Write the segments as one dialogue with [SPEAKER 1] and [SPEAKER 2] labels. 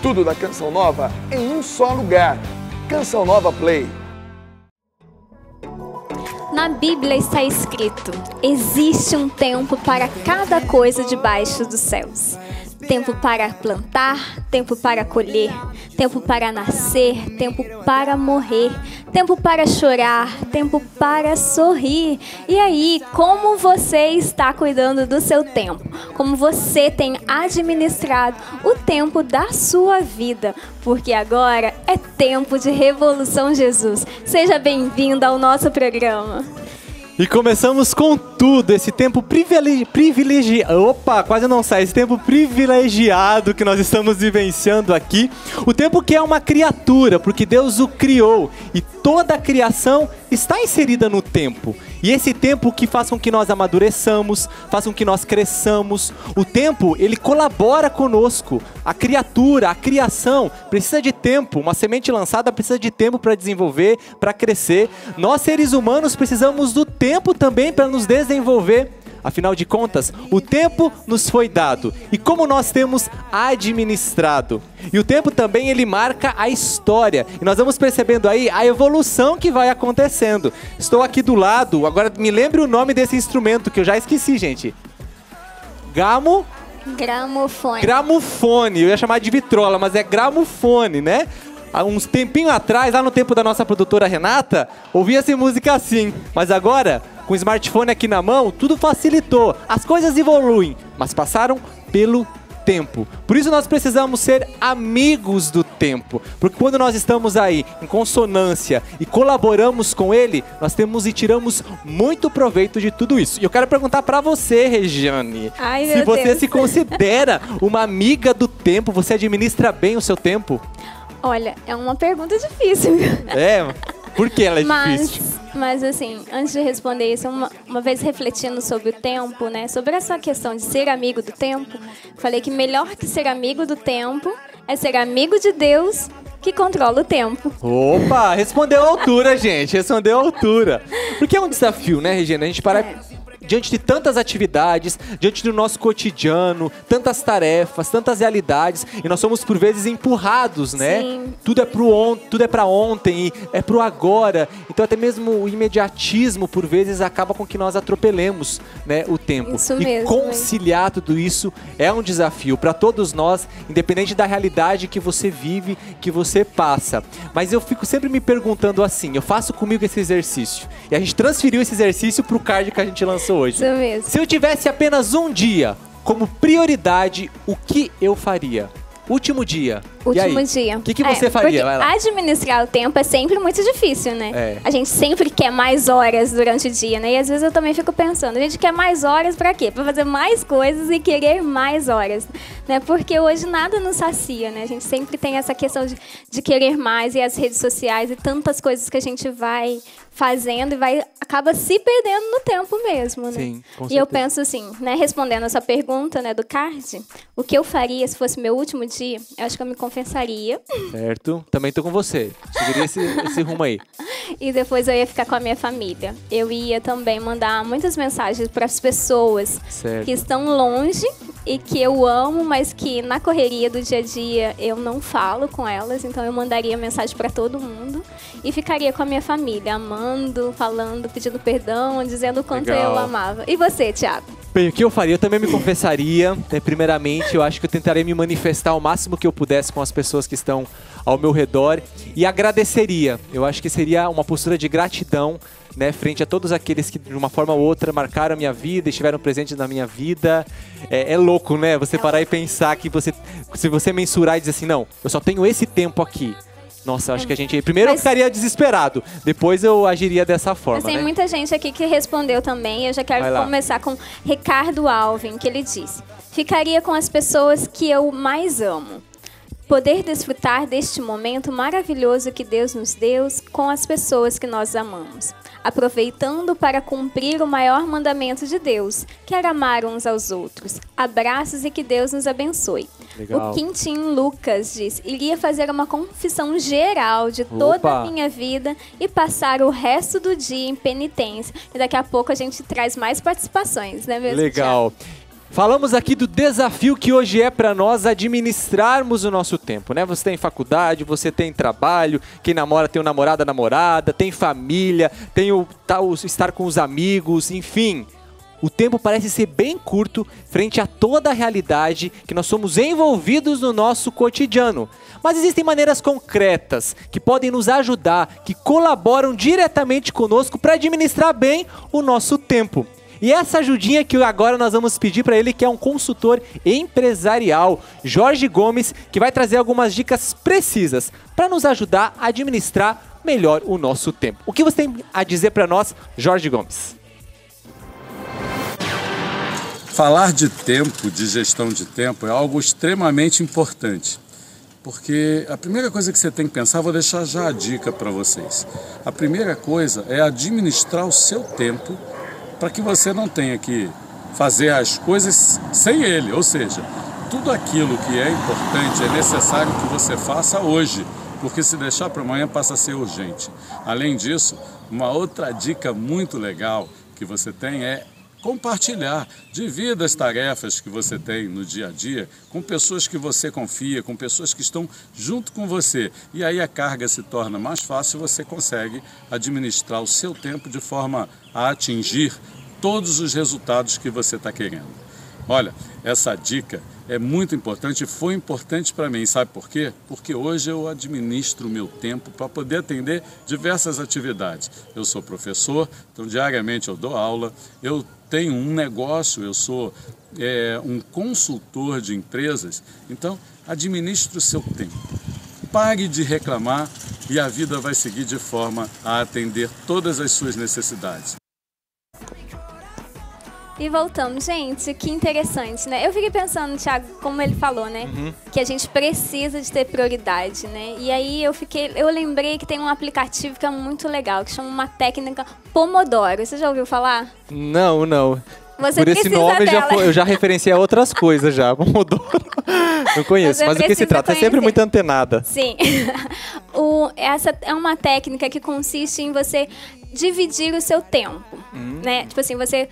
[SPEAKER 1] Tudo da Canção Nova em um só lugar. Canção Nova Play.
[SPEAKER 2] Na Bíblia está escrito: existe um tempo para cada coisa debaixo dos céus. Tempo para plantar, tempo para colher, tempo para nascer, tempo para morrer, tempo para chorar, tempo para sorrir. E aí, como você está cuidando do seu tempo? Como você tem administrado o tempo da sua vida? Porque agora é tempo de Revolução Jesus. Seja bem-vindo ao nosso programa.
[SPEAKER 3] E começamos com tudo, esse tempo privilegiado, opa, quase não sai, esse tempo privilegiado que nós estamos vivenciando aqui. O tempo que é uma criatura, porque Deus o criou e toda a criação está inserida no tempo. E esse tempo que faz com que nós amadureçamos, faz com que nós cresçamos. O tempo, ele colabora conosco. A criatura, a criação precisa de tempo. Uma semente lançada precisa de tempo para desenvolver, para crescer. Nós, seres humanos, precisamos do tempo também para nos desenvolver. Afinal de contas, o tempo nos foi dado e como nós temos administrado. E o tempo também ele marca a história. E nós vamos percebendo aí a evolução que vai acontecendo. Estou aqui do lado, agora me lembre o nome desse instrumento que eu já esqueci, gente.
[SPEAKER 2] Gramofone.
[SPEAKER 3] Gramofone, eu ia chamar de vitrola, mas é gramofone, né? Há uns tempinho atrás, lá no tempo da nossa produtora Renata, ouvia-se música assim. Mas agora, com o smartphone aqui na mão, tudo facilitou. As coisas evoluem, mas passaram pelo tempo. Por isso nós precisamos ser amigos do tempo. Porque quando nós estamos aí em consonância e colaboramos com ele, nós temos e tiramos muito proveito de tudo isso. E eu quero perguntar pra você, Regiane, se você se considera uma amiga do tempo, você administra bem o seu tempo?
[SPEAKER 2] Olha, é uma pergunta difícil.
[SPEAKER 3] É, por que ela é difícil?
[SPEAKER 2] Mas assim, antes de responder isso, uma vez refletindo sobre o tempo, né? Sobre essa questão de ser amigo do tempo, falei que melhor que ser amigo do tempo é ser amigo de Deus que controla o tempo.
[SPEAKER 3] Opa, respondeu à altura, gente, respondeu à altura. Porque é um desafio, né, Regina? A gente para diante de tantas atividades, diante do nosso cotidiano, tantas tarefas, tantas realidades, e nós somos por vezes empurrados, né?
[SPEAKER 2] Sim.
[SPEAKER 3] Tudo é para ontem, e é pro agora. Então até mesmo o imediatismo por vezes acaba com que nós atropelemos, né, o tempo.
[SPEAKER 2] Isso
[SPEAKER 3] e
[SPEAKER 2] mesmo,
[SPEAKER 3] conciliar tudo isso é um desafio para todos nós, independente da realidade que você vive, que você passa. Mas eu fico sempre me perguntando assim, eu faço comigo esse exercício. E a gente transferiu esse exercício pro card que a gente lançou hoje.
[SPEAKER 2] Isso mesmo.
[SPEAKER 3] Se eu tivesse apenas um dia como prioridade, o que eu faria? Último dia.
[SPEAKER 2] Último dia.
[SPEAKER 3] O que você faria? Vai lá.
[SPEAKER 2] Administrar o tempo é sempre muito difícil, né?
[SPEAKER 3] É.
[SPEAKER 2] A gente sempre quer mais horas durante o dia, né? E às vezes eu também fico pensando, a gente quer mais horas pra quê? Pra fazer mais coisas e querer mais horas, né? Porque hoje nada nos sacia, né? A gente sempre tem essa questão de querer mais e as redes sociais e tantas coisas que a gente vai fazendo e acaba se perdendo no tempo mesmo, né?
[SPEAKER 3] Sim, com certeza.
[SPEAKER 2] E eu penso assim, né? Respondendo essa pergunta, né, do card, o que eu faria se fosse meu último dia? Eu acho que eu me confessaria.
[SPEAKER 3] Certo. Também tô com você. Seguiria esse rumo aí.
[SPEAKER 2] E depois eu ia ficar com a minha família. Eu ia também mandar muitas mensagens para as pessoas que estão longe e que eu amo, mas que na correria do dia a dia eu não falo com elas. Então eu mandaria mensagem para todo mundo e ficaria com a minha família, amando, falando, pedindo perdão, dizendo o quanto eu amava. E você, Thiago?
[SPEAKER 3] Bem, o que eu faria? Eu também me confessaria. Primeiramente, eu acho que eu tentaria me manifestar o máximo que eu pudesse com as pessoas que estão ao meu redor e agradeceria. Eu acho que seria uma postura de gratidão, né, frente a todos aqueles que de uma forma ou outra marcaram a minha vida, estiveram presentes na minha vida. É louco, né? Você parar e pensar que se você mensurar e dizer assim, não, eu só tenho esse tempo aqui. Nossa, acho que a gente... Primeiro eu ficaria desesperado, depois eu agiria dessa forma,
[SPEAKER 2] Mas tem
[SPEAKER 3] né?
[SPEAKER 2] muita gente aqui que respondeu também. Eu já quero começar com Ricardo Alvin, que ele disse: ficaria com as pessoas que eu mais amo. Poder desfrutar deste momento maravilhoso que Deus nos deu com as pessoas que nós amamos. Aproveitando para cumprir o maior mandamento de Deus, que era amar uns aos outros. Abraços e que Deus nos abençoe.
[SPEAKER 3] Legal.
[SPEAKER 2] O Quintin Lucas diz: iria fazer uma confissão geral de toda a minha vida e passar o resto do dia em penitência. E daqui a pouco a gente traz mais participações, né mesmo?
[SPEAKER 3] Legal.
[SPEAKER 2] Thiago?
[SPEAKER 3] Falamos aqui do desafio que hoje é para nós administrarmos o nosso tempo, né? Você tem faculdade, você tem trabalho, quem namora tem o namorado, a namorada, tem família, tem o estar com os amigos, enfim. O tempo parece ser bem curto frente a toda a realidade que nós somos envolvidos no nosso cotidiano. Mas existem maneiras concretas que podem nos ajudar, que colaboram diretamente conosco para administrar bem o nosso tempo. E essa ajudinha que agora nós vamos pedir para ele, que é um consultor empresarial, Jorge Gomes, que vai trazer algumas dicas precisas para nos ajudar a administrar melhor o nosso tempo. O que você tem a dizer para nós, Jorge Gomes?
[SPEAKER 4] Falar de tempo, de gestão de tempo, é algo extremamente importante. Porque a primeira coisa que você tem que pensar, vou deixar já a dica para vocês. A primeira coisa é administrar o seu tempo para que você não tenha que fazer as coisas sem ele. Ou seja, tudo aquilo que é importante é necessário que você faça hoje, porque se deixar para amanhã passa a ser urgente. Além disso, uma outra dica muito legal que você tem é compartilhar, divida as tarefas que você tem no dia a dia com pessoas que você confia, com pessoas que estão junto com você. E aí a carga se torna mais fácil e você consegue administrar o seu tempo de forma a atingir todos os resultados que você está querendo. Olha, essa dica é muito importante e foi importante para mim. Sabe por quê? Porque hoje eu administro o meu tempo para poder atender diversas atividades. Eu sou professor, então diariamente eu dou aula, eu tenho um negócio, eu sou um consultor de empresas, então administre o seu tempo. Pare de reclamar e a vida vai seguir de forma a atender todas as suas necessidades.
[SPEAKER 2] E voltamos, gente, que interessante, né? Eu fiquei pensando, Thiago, como ele falou, né? Que a gente precisa de ter prioridade, né? E aí eu lembrei que tem um aplicativo que é muito legal, que chama uma técnica Pomodoro. Você já ouviu falar?
[SPEAKER 3] Não.
[SPEAKER 2] Você
[SPEAKER 3] Por esse nome eu já referenciei a outras coisas já. Pomodoro. Não conheço, mas do que se trata? É sempre muito antenada.
[SPEAKER 2] Sim. Essa é uma técnica que consiste em você dividir o seu tempo, né? Tipo assim, você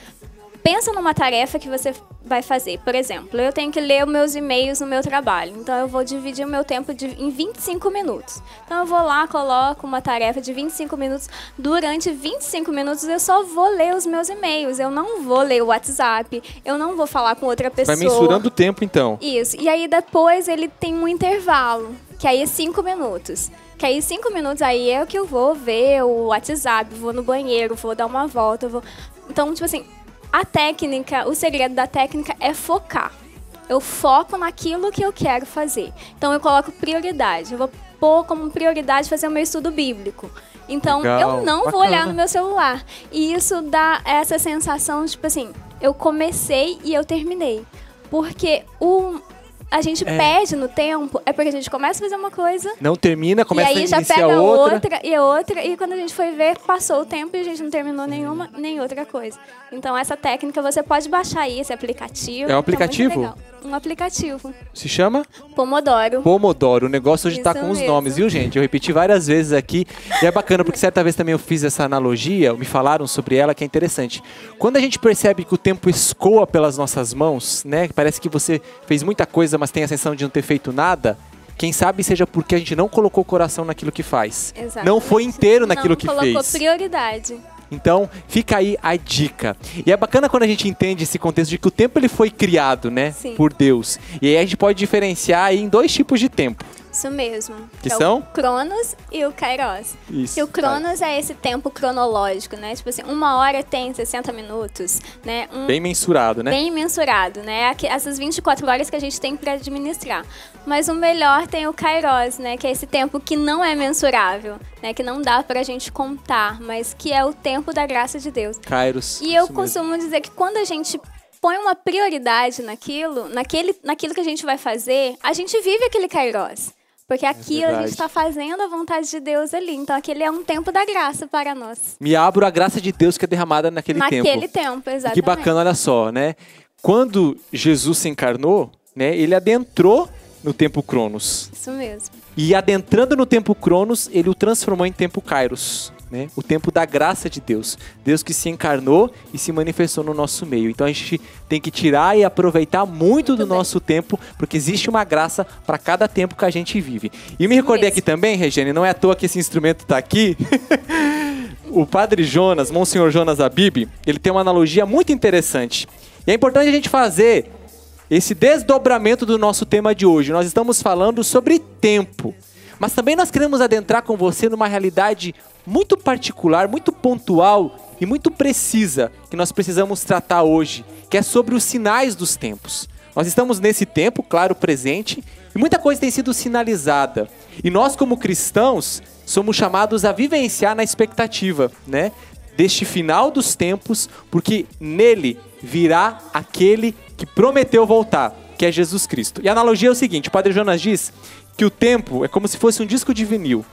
[SPEAKER 2] pensa numa tarefa que você vai fazer. Por exemplo, eu tenho que ler os meus e-mails no meu trabalho. Então, eu vou dividir o meu tempo em 25 minutos. Então, eu vou lá, coloco uma tarefa de 25 minutos. Durante 25 minutos, eu só vou ler os meus e-mails. Eu não vou ler o WhatsApp. Eu não vou falar com outra pessoa.
[SPEAKER 3] Vai mensurando o tempo, então.
[SPEAKER 2] Isso. E aí, depois, ele tem um intervalo, que aí é 5 minutos. Que aí 5 minutos aí é o que eu vou ver o WhatsApp, vou no banheiro, vou dar uma volta. Então, tipo assim, a técnica, o segredo da técnica é focar. Eu foco naquilo que eu quero fazer. Então, eu coloco prioridade. Eu vou pôr como prioridade fazer o meu estudo bíblico. Então, eu não vou olhar no meu celular. E isso dá essa sensação, tipo assim, eu comecei e eu terminei. Porque a gente perde no tempo, é porque a gente começa a fazer uma coisa...
[SPEAKER 3] Não termina, começa a iniciar
[SPEAKER 2] outra. E aí já pega
[SPEAKER 3] outra,
[SPEAKER 2] e quando a gente foi ver, passou o tempo e a gente não terminou nenhuma, nem outra coisa. Então, essa técnica, você pode baixar aí, esse aplicativo.
[SPEAKER 3] É um aplicativo?
[SPEAKER 2] Tá um aplicativo.
[SPEAKER 3] Se chama?
[SPEAKER 2] Pomodoro.
[SPEAKER 3] Pomodoro. O negócio hoje tá com os nomes, viu, gente? Eu repeti várias vezes aqui. E é bacana, porque certa vez também eu fiz essa analogia, me falaram sobre ela, que é interessante. Quando a gente percebe que o tempo escoa pelas nossas mãos, né? Parece que você fez muita coisa, mas tem a sensação de não ter feito nada. Quem sabe seja porque a gente não colocou o coração naquilo que faz.
[SPEAKER 2] Exatamente.
[SPEAKER 3] Não foi inteiro naquilo que fez.
[SPEAKER 2] Não colocou prioridade.
[SPEAKER 3] Então, fica aí a dica. E é bacana quando a gente entende esse contexto de que o tempo ele foi criado, né?
[SPEAKER 2] Sim.
[SPEAKER 3] Por Deus. E aí a gente pode diferenciar aí em 2 tipos de tempo.
[SPEAKER 2] Isso mesmo.
[SPEAKER 3] Que são?
[SPEAKER 2] O Cronos e o Kairos.
[SPEAKER 3] Isso.
[SPEAKER 2] E o Cronos é esse tempo cronológico, né? Tipo assim, 1 hora tem 60 minutos, né?
[SPEAKER 3] Bem mensurado, né?
[SPEAKER 2] Bem mensurado, né? Essas 24 horas que a gente tem para administrar. Mas o melhor tem o Kairos, né? Que é esse tempo que não é mensurável, né? Que não dá pra gente contar, mas que é o tempo da graça de Deus.
[SPEAKER 3] Kairos.
[SPEAKER 2] E eu costumo dizer que quando a gente põe uma prioridade naquilo que a gente vai fazer, a gente vive aquele Kairos. Porque aqui a gente está fazendo a vontade de Deus ali. Então, aquele é um tempo da graça para nós.
[SPEAKER 3] Me abro a graça de Deus que é derramada naquele tempo.
[SPEAKER 2] Naquele tempo, exatamente.
[SPEAKER 3] Que bacana, olha só, né? Quando Jesus se encarnou, né? Ele adentrou no tempo Cronos.
[SPEAKER 2] Isso mesmo.
[SPEAKER 3] E adentrando no tempo Cronos, ele o transformou em tempo Kairos. né? O tempo da graça de Deus. Deus que se encarnou e se manifestou no nosso meio. Então a gente tem que tirar e aproveitar muito do nosso tempo, porque existe uma graça para cada tempo que a gente vive. E eu me recordei aqui também, Regiane, não é à toa que esse instrumento está aqui. O padre Jonas, Monsenhor Jonas Abib, ele tem uma analogia muito interessante. E é importante a gente fazer esse desdobramento do nosso tema de hoje. Nós estamos falando sobre tempo. Mas também nós queremos adentrar com você numa realidade muito particular, muito pontual e muito precisa que nós precisamos tratar hoje, que é sobre os sinais dos tempos. Nós estamos nesse tempo, claro, presente, e muita coisa tem sido sinalizada. E nós, como cristãos, somos chamados a vivenciar na expectativa, né, deste final dos tempos, porque nele virá aquele que prometeu voltar, que é Jesus Cristo. E a analogia é o seguinte, o Padre Jonas diz que o tempo é como se fosse um disco de vinil.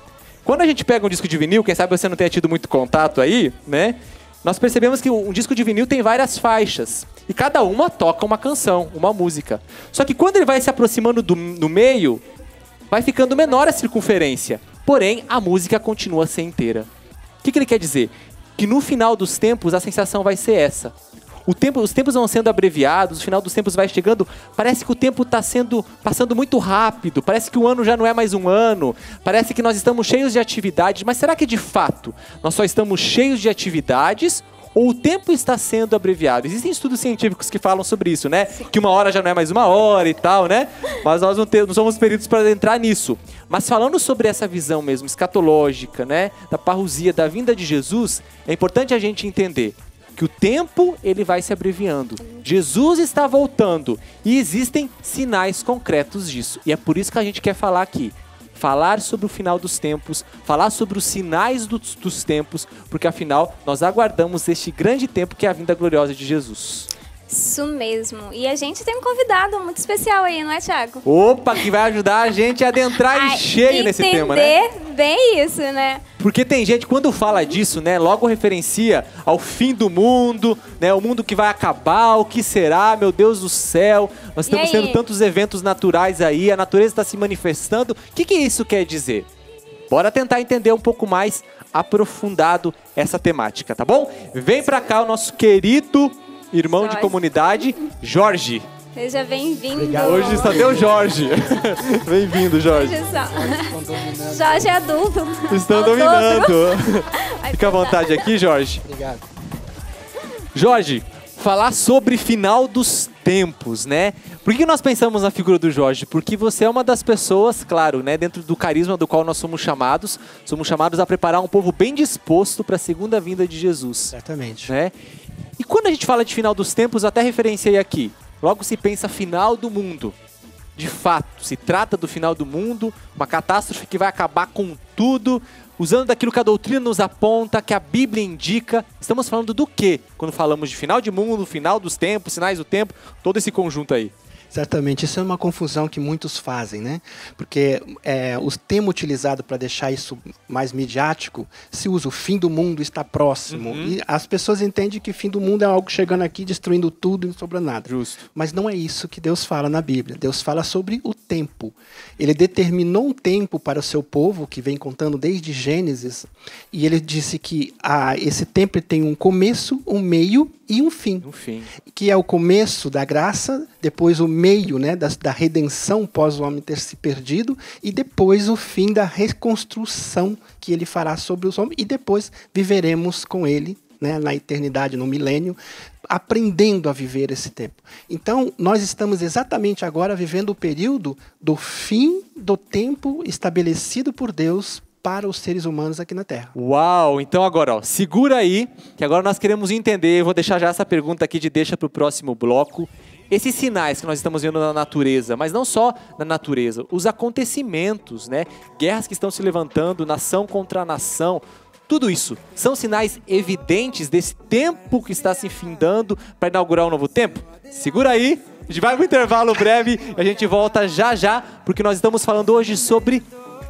[SPEAKER 3] Quando a gente pega um disco de vinil, quem sabe você não tenha tido muito contato aí, né? Nós percebemos que um disco de vinil tem várias faixas. E cada uma toca uma canção, uma música. Só que quando ele vai se aproximando no meio, vai ficando menor a circunferência. Porém, a música continua a ser inteira. O que ele quer dizer? Que no final dos tempos, a sensação vai ser essa. Os tempos vão sendo abreviados, o final dos tempos vai chegando, parece que o tempo está passando muito rápido, parece que o ano já não é mais um ano, parece que nós estamos cheios de atividades, mas será que de fato nós só estamos cheios de atividades ou o tempo está sendo abreviado? Existem estudos científicos que falam sobre isso, né? Sim. Que uma hora já não é mais uma hora e tal, né? Mas nós não somos peritos para entrar nisso. Mas falando sobre essa visão mesmo escatológica, né? Da parousia, da vinda de Jesus, é importante a gente entender que o tempo ele vai se abreviando. Jesus está voltando e existem sinais concretos disso. E é por isso que a gente quer falar aqui. Falar sobre o final dos tempos, falar sobre os sinais dos tempos, porque afinal nós aguardamos este grande tempo que é a vinda gloriosa de Jesus.
[SPEAKER 2] Isso mesmo. E a gente tem um convidado muito especial aí, não é, Thiago?
[SPEAKER 3] Opa, que vai ajudar a gente a adentrar em cheio nesse tema, né?
[SPEAKER 2] Entender bem isso, né?
[SPEAKER 3] Porque tem gente, quando fala disso, né, logo referencia ao fim do mundo, né, o mundo que vai acabar, o que será, meu Deus do céu, nós estamos tendo tantos eventos naturais aí, a natureza está se manifestando. O que isso quer dizer? Bora tentar entender um pouco mais aprofundado essa temática, tá bom? Vem pra cá o nosso querido irmão Jorge de comunidade, Jorge.
[SPEAKER 2] Seja bem-vindo.
[SPEAKER 3] Hoje só deu Jorge. Bem-vindo, Jorge.
[SPEAKER 2] Jorge é adulto.
[SPEAKER 3] Estão dominando. Fica à vontade aqui, Jorge.
[SPEAKER 5] Obrigado.
[SPEAKER 3] Jorge, falar sobre final dos tempos, né? Por que nós pensamos na figura do Jorge? Porque você é uma das pessoas, claro, né, dentro do carisma do qual nós somos chamados a preparar um povo bem disposto para a segunda vinda de Jesus.
[SPEAKER 5] Certamente.
[SPEAKER 3] Né? E quando a gente fala de final dos tempos, eu até referenciei aqui, logo se pensa final do mundo. De fato, se trata do final do mundo, uma catástrofe que vai acabar com tudo, usando daquilo que a doutrina nos aponta, que a Bíblia indica. Estamos falando do quê? Quando falamos de final de mundo, final dos tempos, sinais do tempo, todo esse conjunto aí.
[SPEAKER 5] Certamente, isso é uma confusão que muitos fazem, né? Porque o termo utilizado para deixar isso mais midiático, se usa o fim do mundo está próximo. Uhum. E as pessoas entendem que fim do mundo é algo chegando aqui, destruindo tudo e não sobra nada.
[SPEAKER 3] Justo.
[SPEAKER 5] Mas não é isso que Deus fala na Bíblia. Deus fala sobre o tempo. Ele determinou um tempo para o seu povo, que vem contando desde Gênesis, e ele disse que esse tempo tem um começo, um meio e um fim. Que é o começo da graça, depois o meio, né, da redenção pós o homem ter se perdido, e depois o fim da reconstrução que ele fará sobre os homens, e depois viveremos com ele, né, na eternidade, no milênio, aprendendo a viver esse tempo. Então, nós estamos exatamente agora vivendo o período do fim do tempo estabelecido por Deus para os seres humanos aqui na Terra.
[SPEAKER 3] Uau! Então agora, ó, segura aí, que agora nós queremos entender, eu vou deixar já essa pergunta aqui de deixa para o próximo bloco. Esses sinais que nós estamos vendo na natureza, mas não só na natureza, os acontecimentos, né? Guerras que estão se levantando, nação contra nação, tudo isso são sinais evidentes desse tempo que está se findando para inaugurar um novo tempo? Segura aí, a gente vai para um intervalo breve e a gente volta já, porque nós estamos falando hoje sobre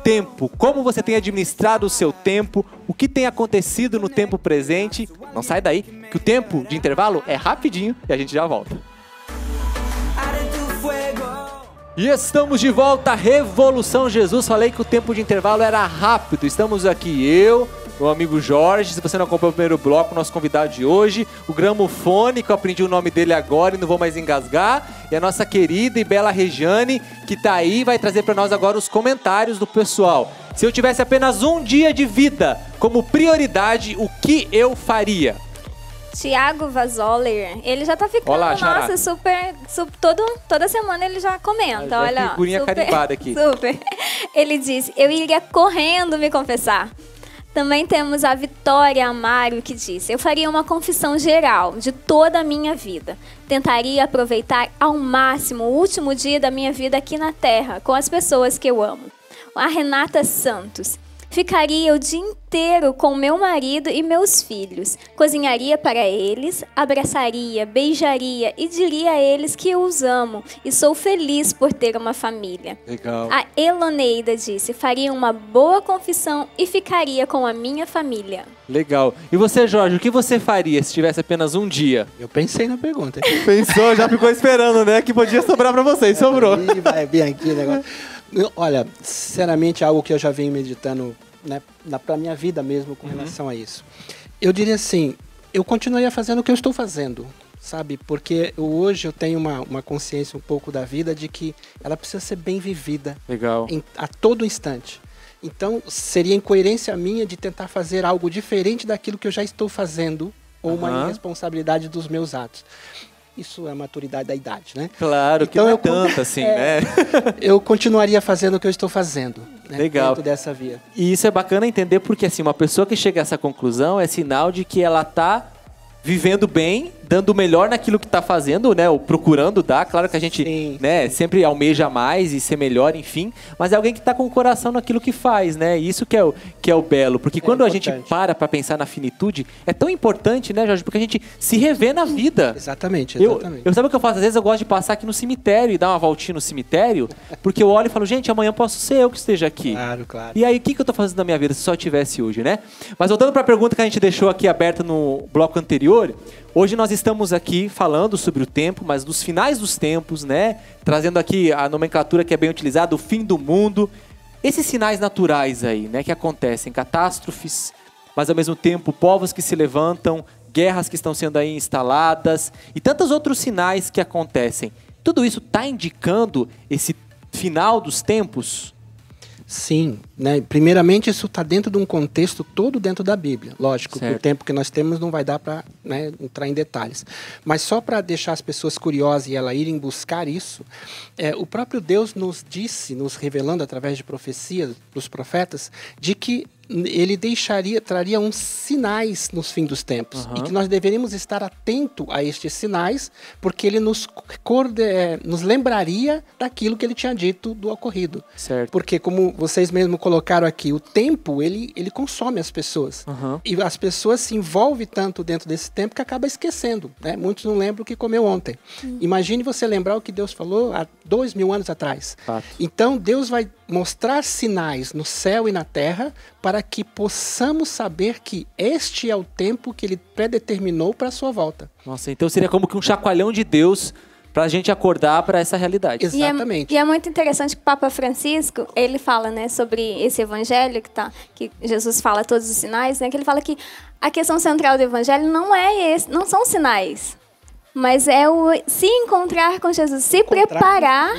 [SPEAKER 3] tempo, como você tem administrado o seu tempo, o que tem acontecido no tempo presente. Não sai daí, que o tempo de intervalo é rapidinho e a gente já volta. E estamos de volta, Revolução Jesus. Falei que o tempo de intervalo era rápido. Estamos aqui, eu, meu amigo Jorge. Se você não acompanhou o primeiro bloco, nosso convidado de hoje, o Gramofone, que eu aprendi o nome dele agora e não vou mais engasgar, e a nossa querida e bela Regiane, que tá aí e vai trazer para nós agora os comentários do pessoal. Se eu tivesse apenas um dia de vida como prioridade, o que eu faria?
[SPEAKER 2] Tiago Vazoller, ele já tá ficando,
[SPEAKER 3] Olá, Xará.
[SPEAKER 2] nossa, super toda semana ele já comenta,
[SPEAKER 3] Já é
[SPEAKER 2] olha.
[SPEAKER 3] figurinha carimbada aqui.
[SPEAKER 2] Super. Ele disse, eu iria correndo me confessar. Também temos a Vitória Amário, que disse, eu faria uma confissão geral de toda a minha vida. Tentaria aproveitar ao máximo o último dia da minha vida aqui na Terra, com as pessoas que eu amo. A Renata Santos, ficaria o dia inteiro com meu marido e meus filhos. Cozinharia para eles, abraçaria, beijaria e diria a eles que eu os amo e sou feliz por ter uma família.
[SPEAKER 3] Legal.
[SPEAKER 2] A Eloneida disse, faria uma boa confissão e ficaria com a minha família.
[SPEAKER 3] Legal. E você, Jorge, o que você faria se tivesse apenas um dia?
[SPEAKER 5] Eu pensei na pergunta.
[SPEAKER 3] Pensou, já ficou esperando, né? Que podia sobrar pra vocês, sobrou.
[SPEAKER 5] Ih, vai vir aqui o negócio. Olha, sinceramente, é algo que eu já venho meditando, né, pra minha vida mesmo com relação a isso. Eu diria assim, eu continuaria fazendo o que eu estou fazendo, sabe? Porque hoje eu tenho uma consciência um pouco da vida de que ela precisa ser bem vivida.
[SPEAKER 3] Legal.
[SPEAKER 5] A todo instante. Então, seria incoerência minha de tentar fazer algo diferente daquilo que eu já estou fazendo, ou uma irresponsabilidade dos meus atos. Isso é a maturidade da idade, né?
[SPEAKER 3] Claro, que
[SPEAKER 5] então,
[SPEAKER 3] não é tanto assim, né?
[SPEAKER 5] Eu continuaria fazendo o que eu estou fazendo, né?
[SPEAKER 3] Legal.
[SPEAKER 5] Dentro dessa via.
[SPEAKER 3] E isso é bacana entender porque, assim, uma pessoa que chega a essa conclusão é sinal de que ela tá vivendo bem, dando o melhor naquilo que tá fazendo, né? Ou procurando dar. Claro que a gente,
[SPEAKER 5] Sim.
[SPEAKER 3] né, sempre almeja mais e ser melhor, enfim. Mas é alguém que tá com o coração naquilo que faz, né? E isso que é o belo. Porque quando a gente para pra pensar na finitude, é tão importante, né, Jorge? Porque a gente se revê na vida.
[SPEAKER 5] Exatamente.
[SPEAKER 3] Eu sabe o que eu faço? Às vezes eu gosto de passar aqui no cemitério e dar uma voltinha no cemitério, porque eu olho e falo, gente, amanhã posso ser eu que esteja aqui.
[SPEAKER 5] Claro, claro.
[SPEAKER 3] E aí, o que eu tô fazendo na minha vida se só tivesse hoje, né? Mas voltando para a pergunta que a gente deixou aqui aberta no bloco anterior, hoje nós estamos aqui falando sobre o tempo, mas dos finais dos tempos, né? Trazendo aqui a nomenclatura que é bem utilizada, o fim do mundo. Esses sinais naturais aí, né? Que acontecem, catástrofes, mas ao mesmo tempo povos que se levantam, guerras que estão sendo aí instaladas e tantos outros sinais que acontecem. Tudo isso está indicando esse final dos tempos?
[SPEAKER 5] Sim, né? Primeiramente isso está dentro de um contexto todo dentro da Bíblia. Lógico,
[SPEAKER 3] Certo.
[SPEAKER 5] o tempo que nós temos não vai dar para, né, entrar em detalhes. Mas só para deixar as pessoas curiosas e elas irem buscar isso, o próprio Deus nos disse, nos revelando através de profecias dos profetas, de que ele traria uns sinais nos fins dos tempos. E que nós deveríamos estar atentos a estes sinais, porque ele nos lembraria daquilo que ele tinha dito do ocorrido.
[SPEAKER 3] Certo.
[SPEAKER 5] Porque, como vocês mesmos colocaram aqui, o tempo, ele consome as pessoas. E as pessoas se envolvem tanto dentro desse tempo que acaba esquecendo, né? Muitos não lembram o que comeu ontem. Imagine você lembrar o que Deus falou há 2000 anos atrás.
[SPEAKER 3] Fato.
[SPEAKER 5] Então, Deus vai mostrar sinais no céu e na terra para que possamos saber que este é o tempo que ele predeterminou para a sua volta.
[SPEAKER 3] Nossa, então seria como que um chacoalhão de Deus para a gente acordar para essa realidade.
[SPEAKER 5] Exatamente.
[SPEAKER 2] E é muito interessante que o Papa Francisco, ele fala, né, sobre esse evangelho que Jesus fala todos os sinais, né, que ele fala que a questão central do evangelho não são sinais, mas é o se encontrar com Jesus, se preparar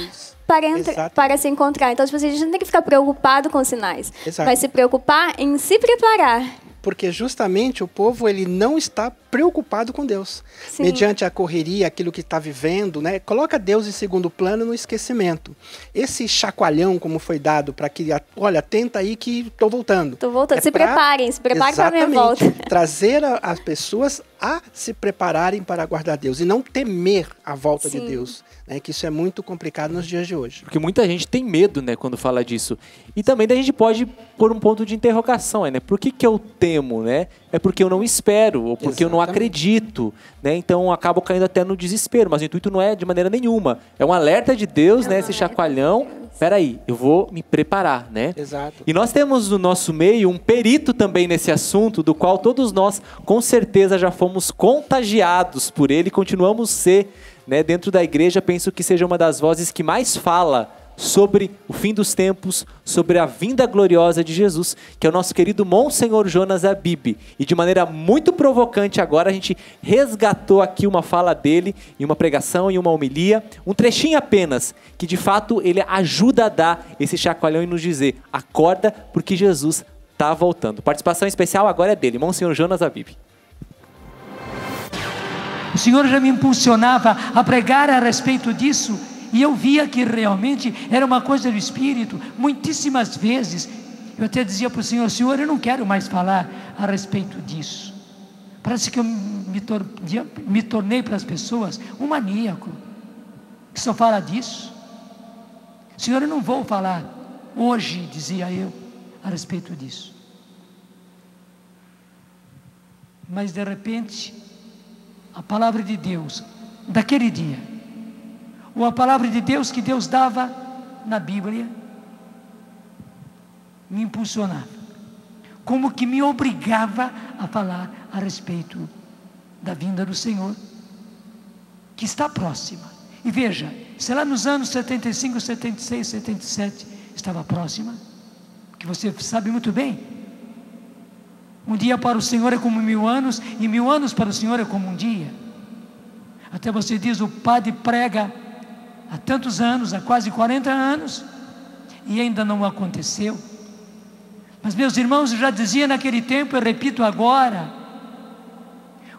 [SPEAKER 2] para se encontrar. Então, tipo assim, a gente não tem que ficar preocupado com os sinais,
[SPEAKER 5] Exato.
[SPEAKER 2] mas se preocupar em se preparar.
[SPEAKER 5] Porque justamente o povo ele não está preocupado com Deus.
[SPEAKER 2] Sim.
[SPEAKER 5] Mediante a correria, aquilo que está vivendo, né? Coloca Deus em segundo plano no esquecimento. Esse chacoalhão, como foi dado, para que, olha, tenta aí que estou voltando.
[SPEAKER 2] Estou voltando. Se preparem para a minha volta.
[SPEAKER 5] Trazer as pessoas a se prepararem para aguardar Deus e não temer a volta de Deus. Né? Que isso é muito complicado nos dias de hoje.
[SPEAKER 3] Porque muita gente tem medo, né, quando fala disso. E também a gente pode pôr um ponto de interrogação, né? Por que eu temo, né? É porque eu não espero, ou porque eu não acredito, né? Então eu acabo caindo até no desespero, mas o intuito não é de maneira nenhuma. É um alerta de Deus, né? Esse chacoalhão. Peraí, eu vou me preparar, né?
[SPEAKER 5] Exato.
[SPEAKER 3] E nós temos no nosso meio um perito também nesse assunto, do qual todos nós, com certeza, já fomos contagiados por ele e continuamos a ser, né? Dentro da igreja, penso que seja uma das vozes que mais fala sobre o fim dos tempos, sobre a vinda gloriosa de Jesus, que é o nosso querido Monsenhor Jonas Abib. E de maneira muito provocante agora, a gente resgatou aqui uma fala dele, em uma pregação, em uma homilia, um trechinho apenas, que de fato ele ajuda a dar esse chacoalhão e nos dizer: acorda, porque Jesus está voltando. Participação especial agora é dele, Monsenhor Jonas Abib.
[SPEAKER 6] O Senhor já me impulsionava a pregar a respeito disso, e eu via que realmente era uma coisa do Espírito. Muitíssimas vezes eu até dizia para o Senhor: Senhor, eu não quero mais falar a respeito disso. Parece que eu me tornei para as pessoas um maníaco, que só fala disso. Senhor, eu não vou falar hoje, dizia eu, a respeito disso. Mas de repente, a palavra de Deus daquele dia, ou a palavra de Deus que Deus dava na Bíblia, me impulsionava, como que me obrigava a falar a respeito da vinda do Senhor, que está próxima. E veja, se lá nos anos 75, 76, 77 estava próxima, que você sabe muito bem, um dia para o Senhor é como 1000 anos, e 1000 anos para o Senhor é como um dia. Até você diz, o padre prega há tantos anos, há quase 40 anos, e ainda não aconteceu. Mas meus irmãos, eu já dizia naquele tempo, eu repito agora,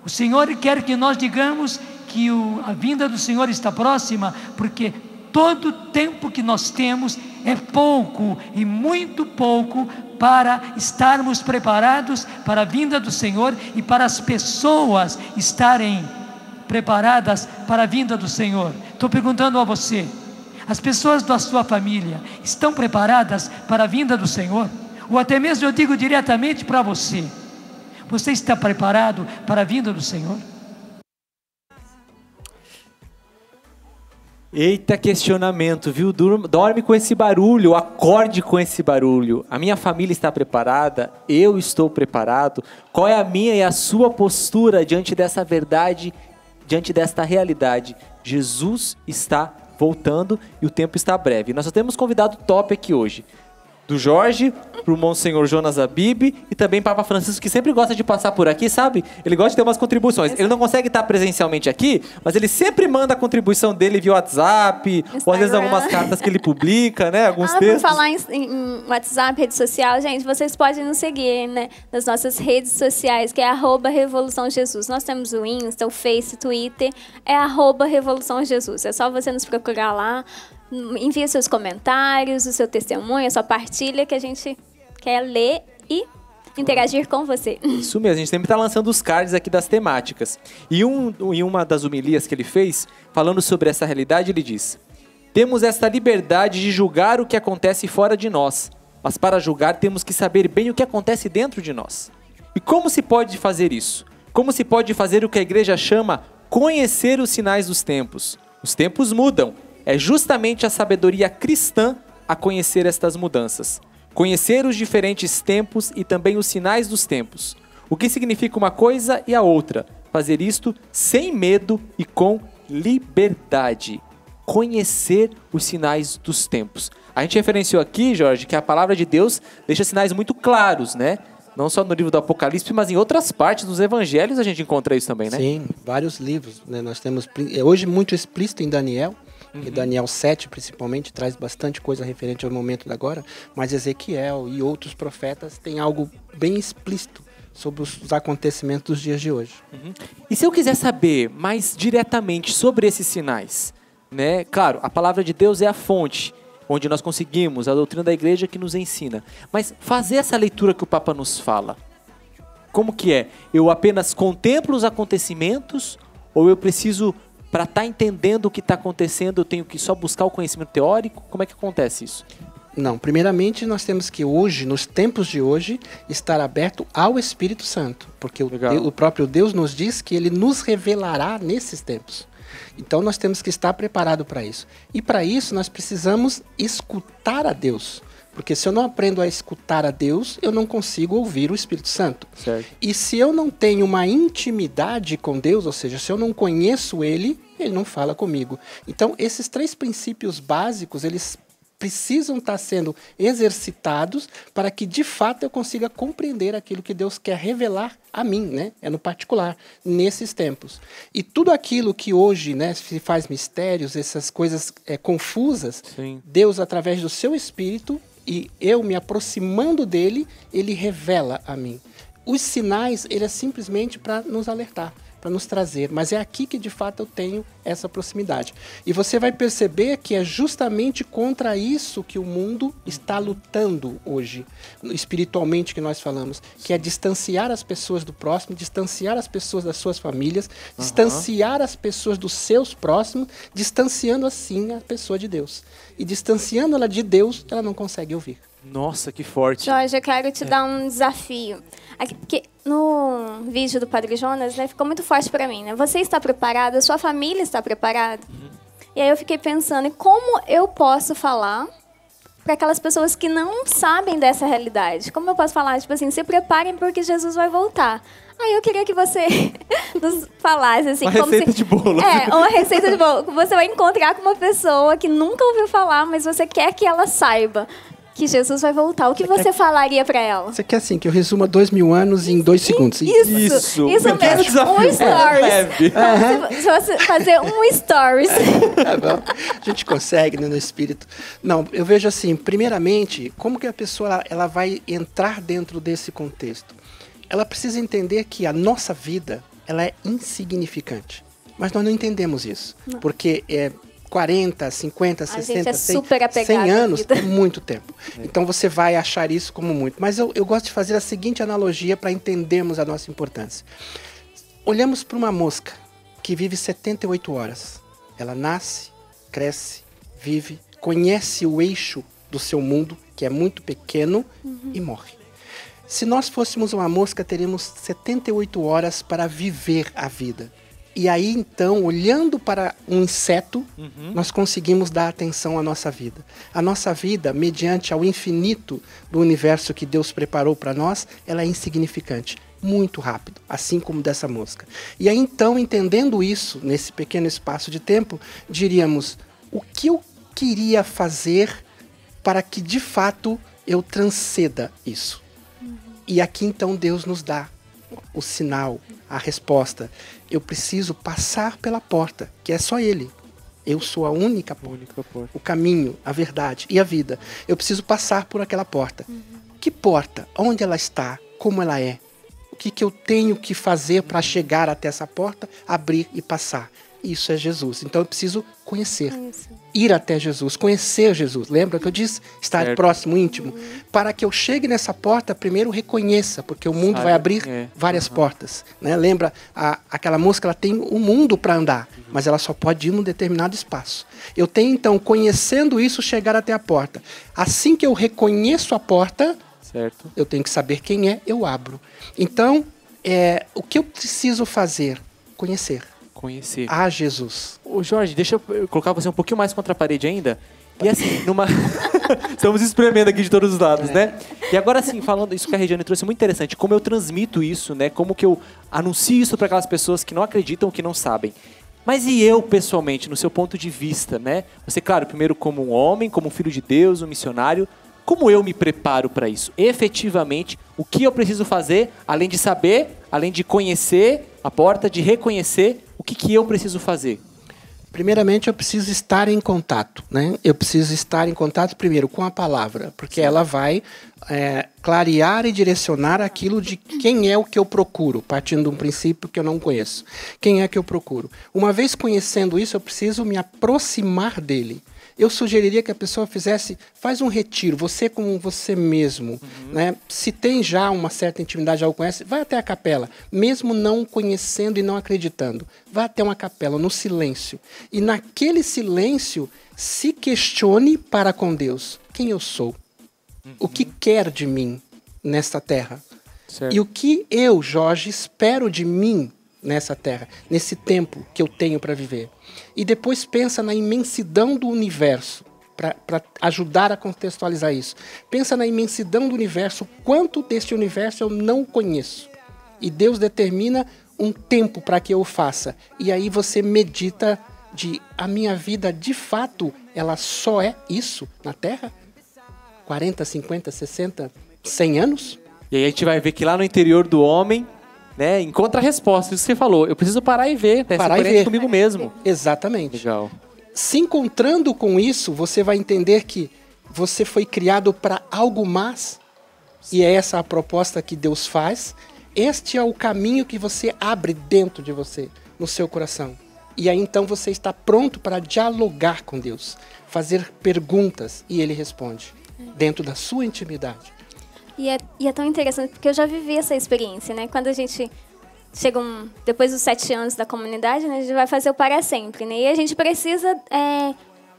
[SPEAKER 6] o Senhor quer que nós digamos que a vinda do Senhor está próxima, porque todo tempo que nós temos é pouco, e muito pouco, para estarmos preparados para a vinda do Senhor e para as pessoas estarem preparadas para a vinda do Senhor. Estou perguntando a você, as pessoas da sua família estão preparadas para a vinda do Senhor? Ou até mesmo eu digo diretamente para você, você está preparado para a vinda do Senhor?
[SPEAKER 3] Eita questionamento, viu? Dorme com esse barulho, acorde com esse barulho. A minha família está preparada? Eu estou preparado? Qual é a minha e a sua postura diante dessa verdade, diante desta realidade? Jesus está voltando e o tempo está breve. Nós só temos convidado top aqui hoje. Do Jorge, para o Monsenhor Jonas Abib e também Papa Francisco, que sempre gosta de passar por aqui, sabe? Ele gosta de ter umas contribuições. Ele não consegue estar presencialmente aqui, mas ele sempre manda a contribuição dele via WhatsApp, Instagram, ou às vezes algumas cartas que ele publica, né? Alguns textos.
[SPEAKER 2] Por falar em WhatsApp, rede social, gente, vocês podem nos seguir, né? Nas nossas redes sociais, que é @Revolução Jesus. Nós temos o Insta, o Face, o Twitter, é @Revolução Jesus. É só você nos procurar lá. Envie seus comentários, o seu testemunho, a sua partilha, que a gente quer ler e interagir com você.
[SPEAKER 3] Isso mesmo, a gente sempre está lançando os cards aqui das temáticas. E em uma das homilias que ele fez, falando sobre essa realidade, ele diz: temos esta liberdade de julgar o que acontece fora de nós, mas para julgar temos que saber bem o que acontece dentro de nós. E como se pode fazer isso? Como se pode fazer o que a igreja chama conhecer os sinais dos tempos? Os tempos mudam. É justamente a sabedoria cristã a conhecer estas mudanças. Conhecer os diferentes tempos e também os sinais dos tempos. O que significa uma coisa e a outra. Fazer isto sem medo e com liberdade. Conhecer os sinais dos tempos. A gente referenciou aqui, Jorge, que a palavra de Deus deixa sinais muito claros, né? Não só no livro do Apocalipse, mas em outras partes dos evangelhos a gente encontra isso também, né?
[SPEAKER 5] Sim, vários livros, né? Nós temos hoje muito explícito em Daniel. E Daniel 7, principalmente, traz bastante coisa referente ao momento de agora, mas Ezequiel e outros profetas têm algo bem explícito sobre os acontecimentos dos dias de hoje.
[SPEAKER 3] E se eu quiser saber mais diretamente sobre esses sinais, né? Claro, a palavra de Deus é a fonte, onde nós conseguimos, a doutrina da igreja que nos ensina. Mas fazer essa leitura que o Papa nos fala, como que é? Eu apenas contemplo os acontecimentos ou eu preciso... Para estar entendendo o que está acontecendo, eu tenho que só buscar o conhecimento teórico? Como é que acontece isso?
[SPEAKER 5] Não, primeiramente nós temos que hoje, nos tempos de hoje, estar aberto ao Espírito Santo. Porque o próprio Deus nos diz que Ele nos revelará nesses tempos. Então nós temos que estar preparado para isso. E para isso nós precisamos escutar a Deus. Porque se eu não aprendo a escutar a Deus, eu não consigo ouvir o Espírito Santo.
[SPEAKER 3] Certo.
[SPEAKER 5] E se eu não tenho uma intimidade com Deus, ou seja, se eu não conheço Ele, Ele não fala comigo. Então, esses 3 princípios básicos, eles precisam estar sendo exercitados para que, de fato, eu consiga compreender aquilo que Deus quer revelar a mim, né? É no particular, nesses tempos. E tudo aquilo que hoje, né, se faz mistérios, essas coisas confusas,
[SPEAKER 3] Sim.
[SPEAKER 5] Deus, através do seu Espírito, e eu me aproximando dele, ele revela a mim. Os sinais, ele é simplesmente para nos alertar, para nos trazer, mas é aqui que de fato eu tenho essa proximidade. E você vai perceber que é justamente contra isso que o mundo está lutando hoje, espiritualmente que nós falamos, que é distanciar as pessoas do próximo, distanciar as pessoas das suas famílias, distanciar as pessoas dos seus próximos, distanciando assim a pessoa de Deus. E distanciando ela de Deus, ela não consegue ouvir.
[SPEAKER 3] Nossa, que forte.
[SPEAKER 2] Jorge, eu quero te dar um desafio. Aqui, porque no vídeo do Padre Jonas, né, ficou muito forte para mim, né? Você está preparado, a sua família está preparada. E aí eu fiquei pensando, como eu posso falar para aquelas pessoas que não sabem dessa realidade? Como eu posso falar, tipo assim, se preparem porque Jesus vai voltar. Aí eu queria que você nos falasse assim,
[SPEAKER 3] Uma
[SPEAKER 2] como
[SPEAKER 3] receita de bolo.
[SPEAKER 2] uma receita de bolo. Você vai encontrar com uma pessoa que nunca ouviu falar, mas você quer que ela saiba que Jesus vai voltar. O que você falaria para ela?
[SPEAKER 5] Você quer assim, que eu resuma 2000 anos em 2 segundos?
[SPEAKER 2] Isso
[SPEAKER 3] Um
[SPEAKER 2] mesmo.
[SPEAKER 3] desafio.
[SPEAKER 2] Um stories.
[SPEAKER 3] Leve.
[SPEAKER 2] Então, se você fazer um stories.
[SPEAKER 5] Tá bom. A gente consegue, né, no espírito. Não, eu vejo assim, primeiramente, como que a pessoa ela vai entrar dentro desse contexto? Ela precisa entender que a nossa vida, ela é insignificante. Mas nós não entendemos isso. Não. Porque 40, 50, 60, 100 anos é muito tempo. Então você vai achar isso como muito. Mas eu gosto de fazer a seguinte analogia para entendermos a nossa importância. Olhamos para uma mosca que vive 78 horas. Ela nasce, cresce, vive, conhece o eixo do seu mundo, que é muito pequeno, e morre. Se nós fôssemos uma mosca, teríamos 78 horas para viver a vida. E aí, então, olhando para um inseto, nós conseguimos dar atenção à nossa vida. A nossa vida, mediante ao infinito do universo que Deus preparou para nós, ela é insignificante, muito rápido, assim como dessa mosca. E aí, então, entendendo isso, nesse pequeno espaço de tempo, diríamos, o que eu queria fazer para que, de fato, eu transcenda isso? E aqui, então, Deus nos dá o sinal, a resposta. Eu preciso passar pela porta, que é só Ele. Eu sou a única porta. O caminho, a verdade e a vida. Eu preciso passar por aquela porta. Que porta? Onde ela está? Como ela é? O que eu tenho que fazer para chegar até essa porta, abrir e passar? Isso é Jesus. Então eu preciso conhecer, ir até Jesus, conhecer Jesus. Lembra que eu disse? Estar próximo, íntimo. Para que eu chegue nessa porta, primeiro reconheça, porque o mundo vai abrir várias portas. Né? Lembra, aquela mosca, ela tem um mundo para andar, mas ela só pode ir num determinado espaço. Eu tenho, então, conhecendo isso, chegar até a porta. Assim que eu reconheço a porta, eu tenho que saber quem é, eu abro. Então, o que eu preciso fazer? Conhecer a Jesus.
[SPEAKER 3] Ô Jorge, deixa eu colocar você um pouquinho mais contra a parede ainda. E assim, estamos espremendo aqui de todos os lados, né? E agora sim, falando isso que a Regiane trouxe, muito interessante. Como eu transmito isso, né? Como que eu anuncio isso para aquelas pessoas que não acreditam, que não sabem. Mas e eu, pessoalmente, no seu ponto de vista, né? Você, claro, primeiro como um homem, como um filho de Deus, um missionário. Como eu me preparo para isso? Efetivamente, o que eu preciso fazer, além de saber, além de conhecer a porta, de reconhecer, o que eu preciso fazer?
[SPEAKER 5] Primeiramente, eu preciso estar em contato, né? Eu preciso estar em contato primeiro com a palavra, porque ela vai clarear e direcionar aquilo de quem é o que eu procuro, partindo de um princípio que eu não conheço. Quem é que eu procuro? Uma vez conhecendo isso, eu preciso me aproximar dele. Eu sugeriria que a pessoa faz um retiro, você com você mesmo. Né? Se tem já uma certa intimidade, já o conhece, vai até a capela, mesmo não conhecendo e não acreditando. Vai até uma capela, no silêncio. E naquele silêncio, se questione para com Deus. Quem eu sou? O que quer de mim nesta terra? Certo. E o que eu, Jorge, espero de mim nessa terra, nesse tempo que eu tenho para viver. E depois pensa na imensidão do universo, para ajudar a contextualizar isso. Pensa na imensidão do universo, quanto deste universo eu não conheço. E Deus determina um tempo para que eu o faça. E aí você medita de a minha vida, de fato, ela só é isso na Terra? 40, 50, 60, 100 anos?
[SPEAKER 3] E aí a gente vai ver que lá no interior do homem, né, encontra a resposta. Isso que você falou. Eu preciso parar e ver, né?
[SPEAKER 5] Parar
[SPEAKER 3] ser
[SPEAKER 5] e
[SPEAKER 3] coerente
[SPEAKER 5] ver.
[SPEAKER 3] comigo mesmo.
[SPEAKER 5] Exatamente.
[SPEAKER 3] Legal.
[SPEAKER 5] Se encontrando com isso, você vai entender que você foi criado para algo mais. E é essa a proposta que Deus faz. Este é o caminho que você abre dentro de você, no seu coração. E aí então você está pronto para dialogar com Deus, fazer perguntas e Ele responde, dentro da sua intimidade.
[SPEAKER 2] E é tão interessante, porque eu já vivi essa experiência, né? Quando a gente chega depois dos 7 anos da comunidade, né, a gente vai fazer o para sempre, né? E a gente precisa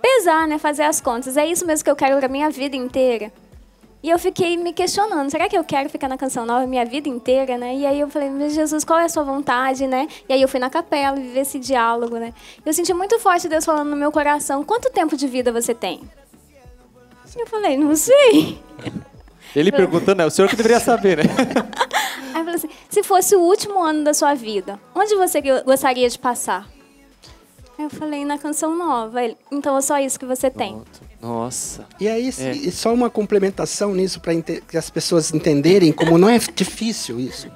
[SPEAKER 2] pesar, né? Fazer as contas. É isso mesmo que eu quero para minha vida inteira? E eu fiquei me questionando, será que eu quero ficar na Canção Nova minha vida inteira, né? E aí eu falei, mas Jesus, qual é a sua vontade, né? E aí eu fui na capela, viver esse diálogo, né? Eu senti muito forte Deus falando no meu coração, quanto tempo de vida você tem? E eu falei, não sei.
[SPEAKER 3] Ele perguntando, o senhor que deveria saber, né?
[SPEAKER 2] Aí eu falei assim, se fosse o último ano da sua vida, onde você gostaria de passar? Aí eu falei, na Canção Nova. Ele, então é só isso que você tem.
[SPEAKER 3] Nossa.
[SPEAKER 5] E aí, e só uma complementação nisso, para que as pessoas entenderem como não é difícil isso.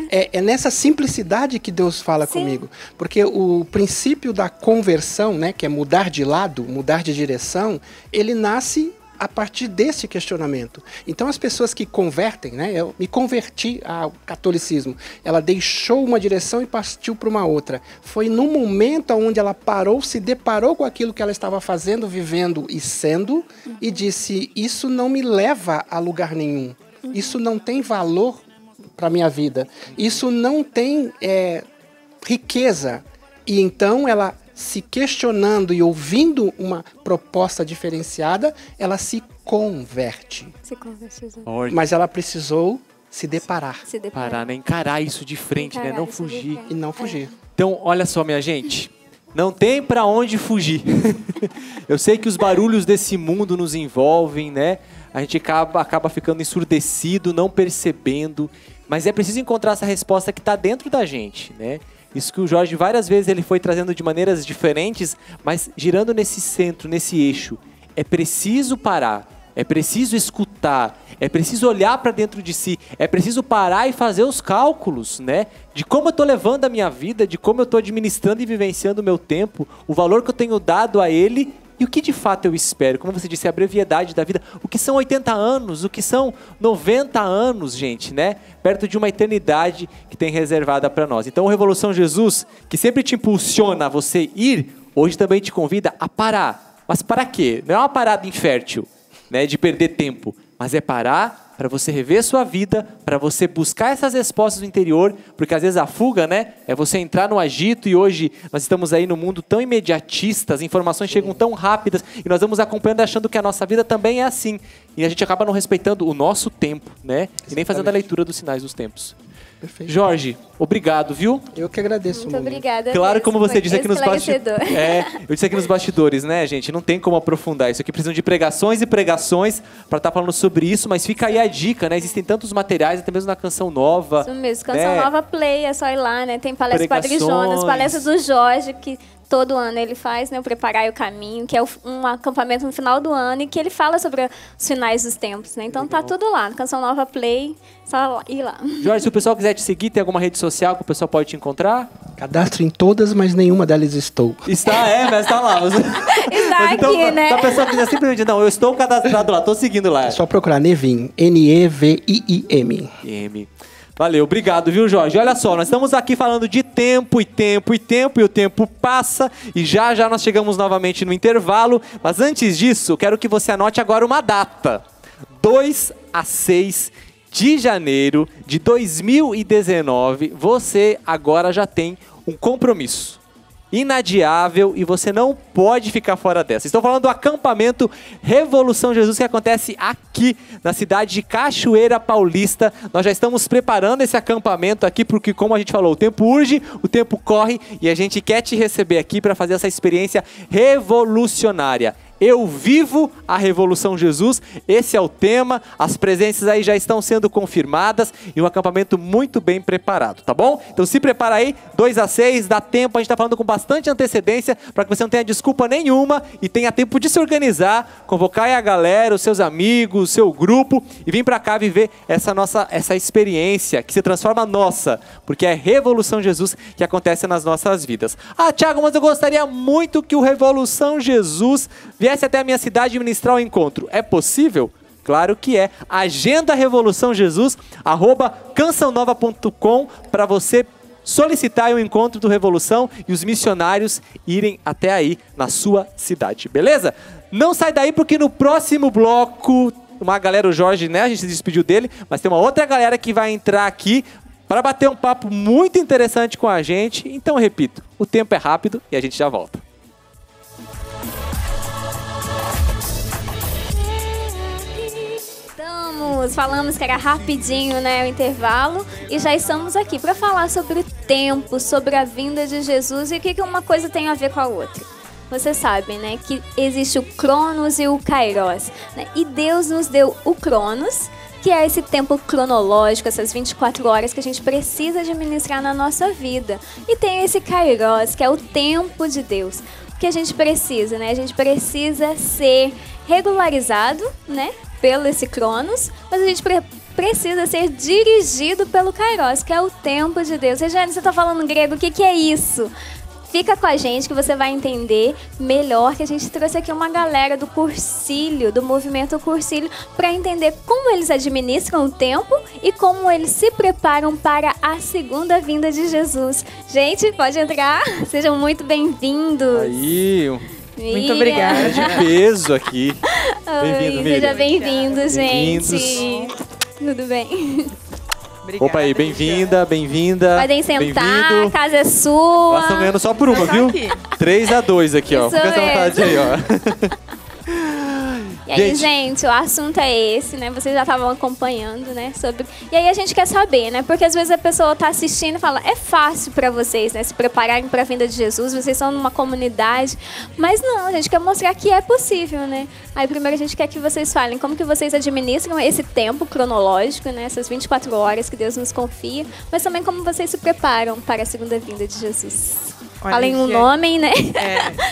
[SPEAKER 5] É nessa simplicidade que Deus fala comigo. Porque o princípio da conversão, né, que é mudar de lado, mudar de direção, ele nasce a partir desse questionamento. Então, as pessoas que convertem, né, eu me converti ao catolicismo, ela deixou uma direção e partiu para uma outra. Foi no momento onde ela parou, se deparou com aquilo que ela estava fazendo, vivendo e sendo, e disse, isso não me leva a lugar nenhum. Isso não tem valor para a minha vida. Isso não tem riqueza. E então, ela se questionando e ouvindo uma proposta diferenciada, ela se converte.
[SPEAKER 2] Se converte.
[SPEAKER 5] Mas ela precisou se deparar.
[SPEAKER 3] Parar, né? Encarar isso de frente, né? Não fugir.
[SPEAKER 5] E não fugir.
[SPEAKER 3] Então, olha só, minha gente. Não tem pra onde fugir. Eu sei que os barulhos desse mundo nos envolvem, né? A gente acaba ficando ensurdecido, não percebendo. Mas é preciso encontrar essa resposta que está dentro da gente, né? Isso que o Jorge, várias vezes, ele foi trazendo de maneiras diferentes, mas girando nesse centro, nesse eixo. É preciso parar, é preciso escutar, é preciso olhar para dentro de si, é preciso parar e fazer os cálculos, né? De como eu estou levando a minha vida, de como eu estou administrando e vivenciando o meu tempo, o valor que eu tenho dado a ele e o que de fato eu espero. Como você disse, a brevidade da vida. O que são 80 anos, o que são 90 anos, gente, né? Perto de uma eternidade que tem reservada para nós. Então, o Revolução Jesus, que sempre te impulsiona a você ir, hoje também te convida a parar. Mas para quê? Não é uma parada infértil, né, de perder tempo, mas é parar para você rever sua vida, para você buscar essas respostas no interior, porque às vezes a fuga, né, é você entrar no agito e hoje nós estamos aí no mundo tão imediatista, as informações chegam tão rápidas e nós vamos acompanhando achando que a nossa vida também é assim. E a gente acaba não respeitando o nosso tempo, né, e nem fazendo a leitura dos sinais dos tempos.
[SPEAKER 5] Perfeito.
[SPEAKER 3] Jorge, obrigado, viu?
[SPEAKER 5] Eu que agradeço.
[SPEAKER 2] Muito obrigada.
[SPEAKER 3] Claro, como você disse aqui nos bastidores.
[SPEAKER 2] Esclarecedor.
[SPEAKER 3] Eu disse aqui nos bastidores, né, gente? Não tem como aprofundar isso aqui. Precisam de pregações e pregações para estar falando sobre isso, mas fica aí a dica, né? Existem tantos materiais, até mesmo na Canção Nova.
[SPEAKER 2] Isso mesmo, Canção
[SPEAKER 3] né?
[SPEAKER 2] Nova Play, é só ir lá, né? Tem palestra do Padre Jonas, palestra do Jorge, que todo ano ele faz, né? O Preparar o Caminho, que é um acampamento no final do ano e que ele fala sobre os finais dos tempos, né? Então tá tudo lá, Canção Nova Play, só ir lá.
[SPEAKER 3] Jorge, se o pessoal quiser te seguir, tem alguma rede social que o pessoal pode te encontrar?
[SPEAKER 5] Cadastro em todas, mas nenhuma delas estou.
[SPEAKER 3] Está, mas está lá.
[SPEAKER 2] Está
[SPEAKER 3] mas então,
[SPEAKER 2] aqui, né?
[SPEAKER 3] Se a pessoa quiser simplesmente, não, eu estou cadastrado lá, estou seguindo lá.
[SPEAKER 5] É só procurar Nevim, N-E-V-I-I-M.
[SPEAKER 3] M. Valeu, obrigado, viu, Jorge? Olha só, nós estamos aqui falando de tempo, e o tempo passa, e já nós chegamos novamente no intervalo, mas antes disso, eu quero que você anote agora uma data. 2 a 6 de janeiro de 2019, você agora já tem um compromisso inadiável e você não pode ficar fora dessa. Estou falando do acampamento Revolução Jesus, que acontece aqui na cidade de Cachoeira Paulista. Nós já estamos preparando esse acampamento aqui porque, como a gente falou, o tempo urge, o tempo corre e a gente quer te receber aqui para fazer essa experiência revolucionária. Eu Vivo a Revolução Jesus. Esse é o tema, as presenças aí já estão sendo confirmadas e um acampamento muito bem preparado, tá bom? Então se prepara aí, 2-6, dá tempo, a gente tá falando com bastante antecedência para que você não tenha desculpa nenhuma e tenha tempo de se organizar, convocar aí a galera, os seus amigos, o seu grupo e vir para cá viver essa experiência que se transforma nossa, porque é Revolução Jesus que acontece nas nossas vidas. Ah, Thiago, mas eu gostaria muito que o Revolução Jesus viesse até a minha cidade ministrar o encontro. É possível? Claro que é. Agenda Revolução Jesus, @cançãonova.com para você solicitar o encontro do Revolução e os missionários irem até aí na sua cidade, beleza? Não sai daí porque no próximo bloco, uma galera, o Jorge, né, a gente se despediu dele, mas tem uma outra galera que vai entrar aqui para bater um papo muito interessante com a gente. Então, repito, o tempo é rápido e a gente já volta.
[SPEAKER 2] Falamos que era rapidinho, né, o intervalo, e já estamos aqui para falar sobre o tempo, sobre a vinda de Jesus e o que uma coisa tem a ver com a outra. Você sabe, né, que existe o Cronos e o Kairos, né? E Deus nos deu o Cronos, que é esse tempo cronológico, essas 24 horas que a gente precisa administrar na nossa vida. E tem esse Kairos, que é o tempo de Deus. O que a gente precisa, né? A gente precisa ser regularizado, né, pelo esse Cronos, mas a gente precisa ser dirigido pelo Kairos, que é o tempo de Deus. Regiane, você está falando grego, o que é isso? Fica com a gente que você vai entender melhor, que a gente trouxe aqui uma galera do Cursílio, do movimento Cursílio, para entender como eles administram o tempo e como eles se preparam para a segunda vinda de Jesus. Gente, pode entrar, sejam muito bem-vindos.
[SPEAKER 3] Aí,
[SPEAKER 7] muito obrigada.
[SPEAKER 3] De peso aqui. Bem-vindo, Miriam.
[SPEAKER 2] Seja bem-vindo, gente.
[SPEAKER 3] Bem-vindos.
[SPEAKER 2] Tudo bem?
[SPEAKER 7] Obrigada,
[SPEAKER 3] opa aí, bem-vinda, bem-vinda.
[SPEAKER 2] Podem sentar, a casa é sua.
[SPEAKER 3] Nós estamos ganhando só por uma, viu?
[SPEAKER 7] Aqui.
[SPEAKER 3] 3-2 aqui, ó.
[SPEAKER 2] Isso
[SPEAKER 3] Fica essa vontade aí, ó.
[SPEAKER 2] E aí, gente, o assunto é esse, né? Vocês já estavam acompanhando, né? E aí a gente quer saber, né? Porque às vezes a pessoa tá assistindo e fala, é fácil para vocês, né? Se prepararem para a vinda de Jesus, vocês são numa comunidade. Mas não, a gente quer mostrar que é possível, né? Aí primeiro a gente quer que vocês falem como que vocês administram esse tempo cronológico, né? Essas 24 horas que Deus nos confia, mas também como vocês se preparam para a segunda vinda de Jesus.
[SPEAKER 7] Olha,
[SPEAKER 2] Falem o nome, né?